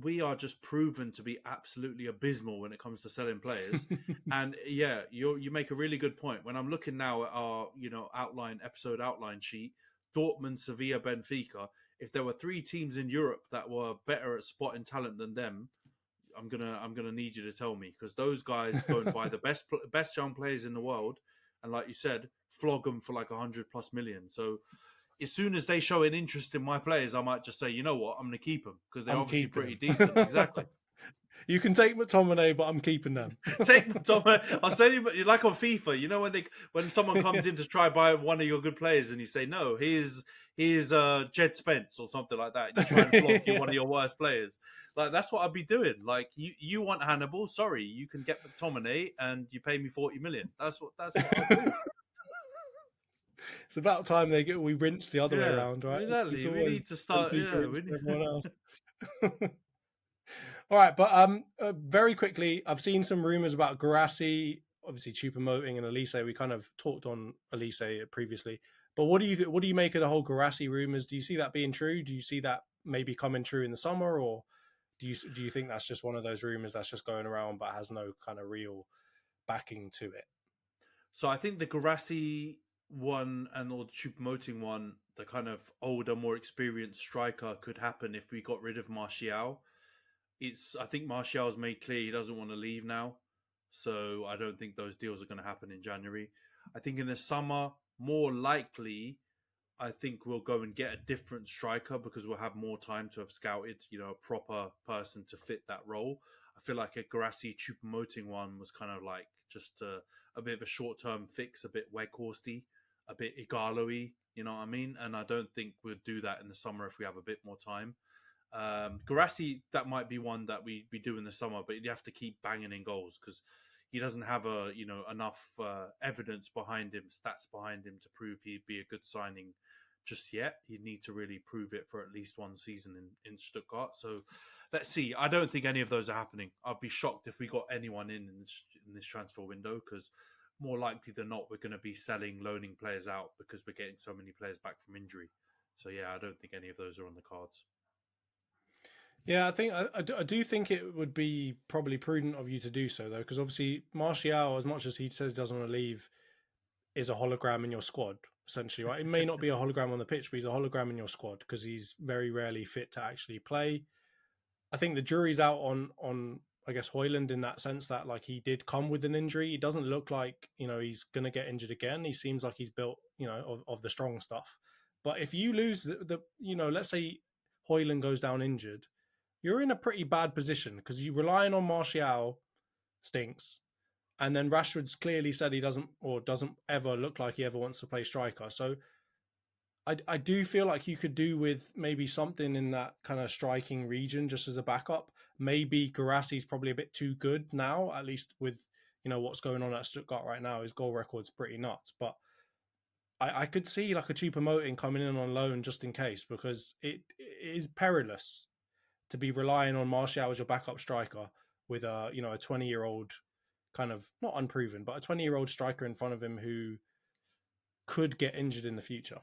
we are just proven to be absolutely abysmal when it comes to selling players. And yeah, you make a really good point. When I'm looking now at our episode outline sheet, Dortmund, Sevilla, Benfica. If there were 3 teams in Europe that were better at spotting talent than them, I'm gonna need you to tell me, because those guys go and buy the best young players in the world, and like you said, flog them for like 100+ million. So as soon as they show an interest in my players, I might just say, you know what, I'm going to keep them because they're I'm obviously keeping pretty him. decent. Exactly. You can take McTominay, but I'm keeping them. Take Tom. I'll send you like on FIFA. When someone comes in to try buy one of your good players, and you say no, here's Jed Spence or something like that, and you try and flog you one of Yeah. your worst players. Like that's what I'd be doing. Like you want Hannibal? Sorry, you can get McTominay, and you pay me 40 million. That's what I do. It's about time we rinse the other way Yeah, around, right? It's exactly. We always need to start. Benfica Yeah, we rinsing need. everyone else. All right, but very quickly, I've seen some rumors about Garassi, obviously Choupo-Moting and Elise. We kind of talked on Elise previously, but what do you make of the whole Garassi rumors? Do you see that being true? Do you see that maybe coming true in the summer, or do you think that's just one of those rumors that's just going around but has no kind of real backing to it? So I think the Garassi one and or the Choupo-Moting one, the kind of older, more experienced striker could happen if we got rid of Martial. I think Martial's made clear he doesn't want to leave now, so I don't think those deals are going to happen in January. I think in the summer, more likely, I think we'll go and get a different striker because we'll have more time to have scouted, a proper person to fit that role. I feel like a Guirassy Choupo-Moting one was kind of like just a bit of a short-term fix, a bit Weghorst-y, a bit Igalo-y, you know what I mean? And I don't think we'll do that in the summer if we have a bit more time. Guirassy, that might be one that we do in the summer, but you have to keep banging in goals because he doesn't have enough evidence behind him, stats behind him to prove he'd be a good signing just yet. He'd need to really prove it for at least one season in Stuttgart. So let's see. I don't think any of those are happening. I'd be shocked if we got anyone in this transfer window because more likely than not, we're going to be selling, loaning players out because we're getting so many players back from injury. So yeah, I don't think any of those are on the cards. Yeah, I think I do think it would be probably prudent of you to do so though, because obviously Martial, as much as he says doesn't want to leave, is a hologram in your squad essentially, right? It may not be a hologram on the pitch, but he's a hologram in your squad because he's very rarely fit to actually play. I think the jury's out on I guess Højlund in that sense that like he did come with an injury. He doesn't look like he's going to get injured again. He seems like he's built of the strong stuff. But if you lose the let's say Højlund goes down injured, you're in a pretty bad position because you relying on Martial stinks. And then Rashford's clearly said he doesn't ever look like he ever wants to play striker. So I do feel like you could do with maybe something in that kind of striking region just as a backup. Maybe Guirassy's probably a bit too good now, at least with what's going on at Stuttgart right now. His goal record's pretty nuts. But I could see like a Choupo-Moting coming in on loan just in case because it is perilous to be relying on Martial as your backup striker with a 20-year-old kind of not unproven, but a 20-year-old striker in front of him who could get injured in the future.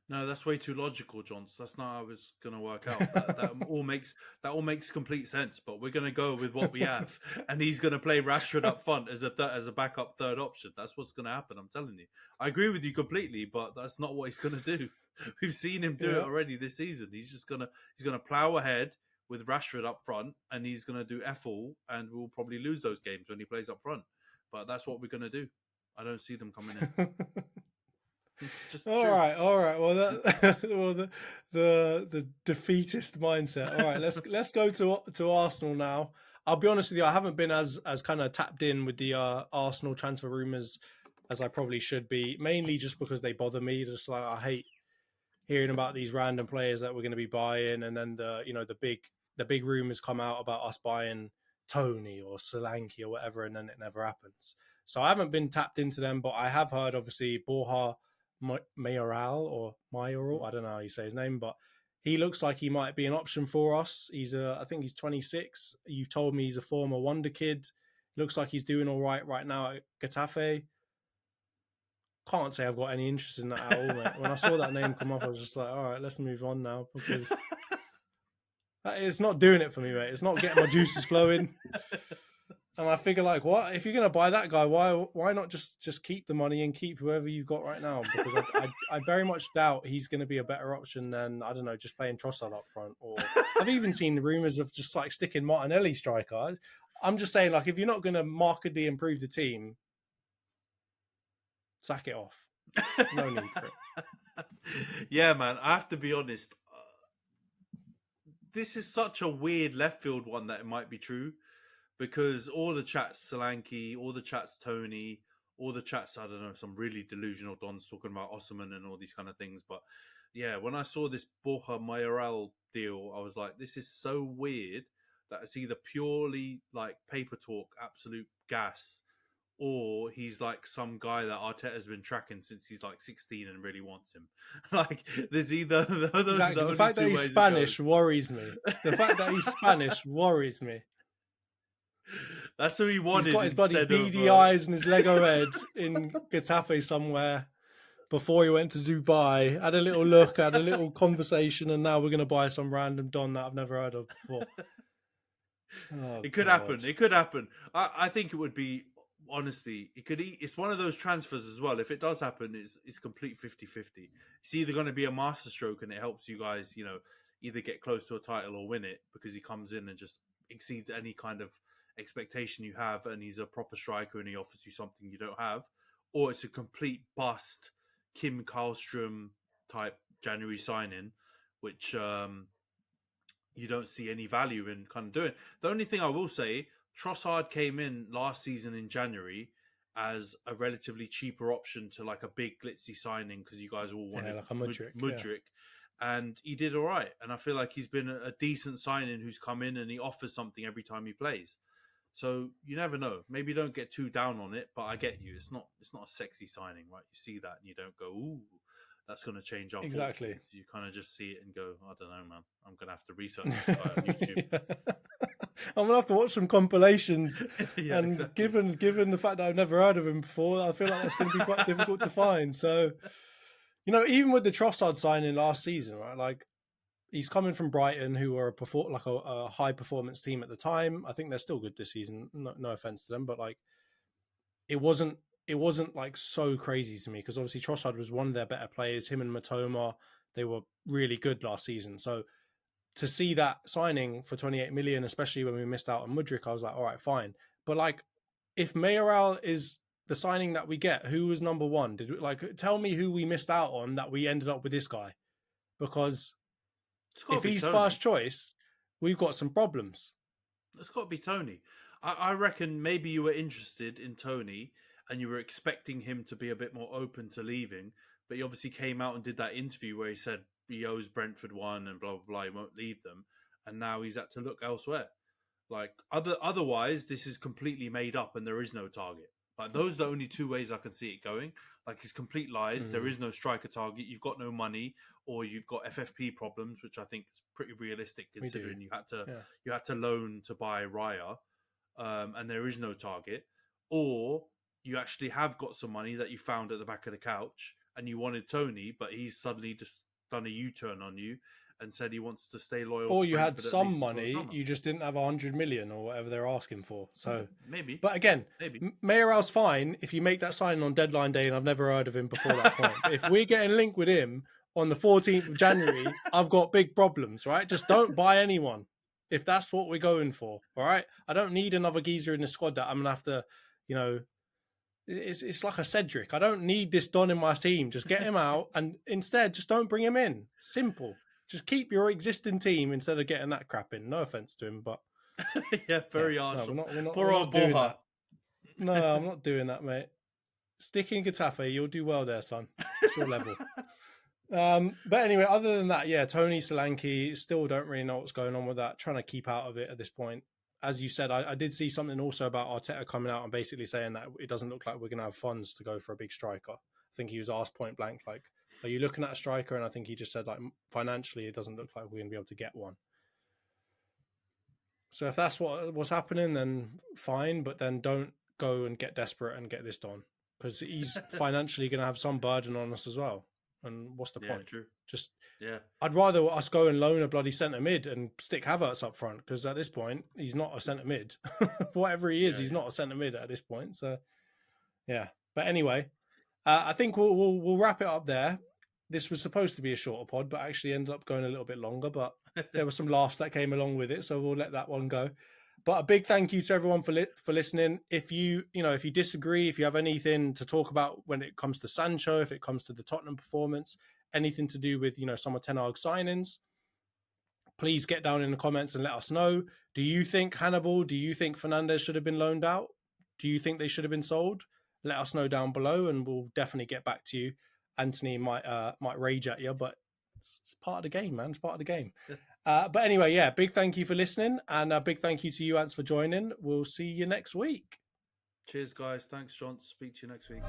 No, that's way too logical, John. So that's not how it's going to work out. That all makes complete sense. But we're going to go with what we have, and he's going to play Rashford up front as a backup third option. That's what's going to happen. I'm telling you. I agree with you completely, but that's not what he's going to do. We've seen him do it already this season. He's gonna plow ahead with Rashford up front, and he's going to do all, and we'll probably lose those games when he plays up front. But that's what we're going to do. I don't see them coming in. It's just all true. right. Well, the defeatist mindset. All right, let's go to Arsenal now. I'll be honest with you, I haven't been as kind of tapped in with the Arsenal transfer rumors as I probably should be, mainly just because they bother me. Just like I hate hearing about these random players that we're going to be buying, and then the big rumors come out about us buying Tony or Solanke or whatever, and then it never happens. So I haven't been tapped into them, but I have heard obviously Borja Mayoral, I don't know how you say his name, but he looks like he might be an option for us. I think he's 26. You've told me he's a former wonder kid. Looks like he's doing all right now at Getafe. Can't say I've got any interest in that at all, mate. When I saw that name come up, I was just like, all right, let's move on now because it's not doing it for me, mate. It's not getting my juices flowing. And I figure, like, what if you're going to buy that guy? Why not just keep the money and keep whoever you've got right now? Because I very much doubt he's going to be a better option than, I don't know, just playing Trossard up front. Or I've even seen rumors of just like sticking Martinelli striker. I'm just saying, like, if you're not going to markedly improve the team, sack it off. No need for it. Yeah, man. I have to be honest. This is such a weird left field one that it might be true. Because all the chats Solanke, all the chats Tony, all the chats, I don't know, some really delusional dons talking about Osman and all these kind of things. But yeah, when I saw this Borja Mayoral deal, I was like, this is so weird that it's either purely like paper talk, absolute gas, or he's like some guy that Arteta's been tracking since he's like 16 and really wants him. Like, there's either those exactly. Are the only fact two that he's Spanish worries me. The fact that he's Spanish worries me. That's who he wanted. He's got his bloody beady eyes and his Lego head in Getafe somewhere before he went to Dubai. Had a little look, had a little conversation, and now we're going to buy some random don that I've never heard of before. It could happen. It could happen. I think it would be honestly, it could. It's one of those transfers as well. If it does happen, it's complete 50-50. It's either going to be a masterstroke and it helps you guys, either get close to a title or win it because he comes in and just exceeds any kind of expectation you have, and he's a proper striker and he offers you something you don't have, or it's a complete bust, Kim Karlstrom type January signing, which you don't see any value in kind of doing. The only thing I will say, Trossard came in last season in January as a relatively cheaper option to like a big glitzy signing because you guys all wanted like a Mudryk. And he did all right. And I feel like he's been a decent signing who's come in and he offers something every time he plays. So you never know. Maybe don't get too down on it, but I get you. It's not a sexy signing, right? You see that and you don't go, ooh, that's going to change our exactly. Fortunes. You kind of just see it and go, I don't know, man. I'm going to have to research this guy on YouTube. I'm going to have to watch some compilations. Yeah, and exactly. given the fact that I've never heard of him before, I feel like that's going to be quite difficult to find. So, even with the Trossard signing last season, right? Like, he's coming from Brighton, who were a high performance team at the time. I think they're still good this season. No offense to them, but like, it wasn't like so crazy to me because obviously Trossard was one of their better players. Him and Matoma, they were really good last season. So to see that signing for 28 million, especially when we missed out on Mudryk, I was like, all right, fine. But like, if Mayoral is the signing that we get, who was number one? Tell me who we missed out on that we ended up with this guy? Because if he's first choice, we've got some problems. It's got to be Tony. I reckon maybe you were interested in Tony and you were expecting him to be a bit more open to leaving, but he obviously came out and did that interview where he said he owes Brentford one and blah, blah, blah, he won't leave them. And now he's had to look elsewhere. Like, otherwise, this is completely made up and there is no target. Like, those are the only two ways I can see it going. Like, it's complete lies. There is no striker target. You've got no money, or you've got FFP problems, which I think is pretty realistic considering you had to loan to buy Raya, and there is no target. Or you actually have got some money that you found at the back of the couch, and you wanted Tony, but he's suddenly just done a U-turn on you and said he wants to stay loyal. Or you had some money, you just didn't have 100 million or whatever they're asking for. So maybe. But again, Mayoral's fine if you make that signing on deadline day, and I've never heard of him before that point. But if we're getting linked with him on the 14th of January, I've got big problems, right? Just don't buy anyone if that's what we're going for, all right? I don't need another geezer in the squad that I'm going to have to, it's like a Cedric. I don't need this Don in my team. Just get him out, and instead, just don't bring him in. Simple. Just keep your existing team instead of getting that crap in. No offense to him, but yeah, very harsh. No, Poor old Borja. No, I'm not doing that, mate. Stick in Getafe. You'll do well there, son. It's your level. But anyway, other than that, Tony Solanke, still don't really know what's going on with that. Trying to keep out of it at this point. As you said, I did see something also about Arteta coming out and basically saying that it doesn't look like we're going to have funds to go for a big striker. I think he was asked point blank, like, are you looking at a striker? And I think he just said, like, financially, it doesn't look like we're going to be able to get one. So if that's what's happening, then fine. But then don't go and get desperate and get this done, because he's financially going to have some burden on us as well. And what's the point? True. I'd rather us go and loan a bloody centre mid and stick Havertz up front, because at this point he's not a centre mid. Whatever he is, he's not a centre mid at this point. So yeah. But anyway, I think we'll wrap it up there. This was supposed to be a shorter pod, but actually ended up going a little bit longer. But there were some laughs that came along with it, so we'll let that one go. But a big thank you to everyone for listening. If you disagree, if you have anything to talk about when it comes to Sancho, if it comes to the Tottenham performance, anything to do with some of Ten Hag's signings, please get down in the comments and let us know. Do you think Hannibal? Do you think Fernandes should have been loaned out? Do you think they should have been sold? Let us know down below, and we'll definitely get back to you. Antony might rage at you, but it's part of the game, man. It's part of the game. But anyway, big thank you for listening, and a big thank you to you, Ants, for joining. We'll see you next week. Cheers, guys. Thanks, John. Speak to you next week.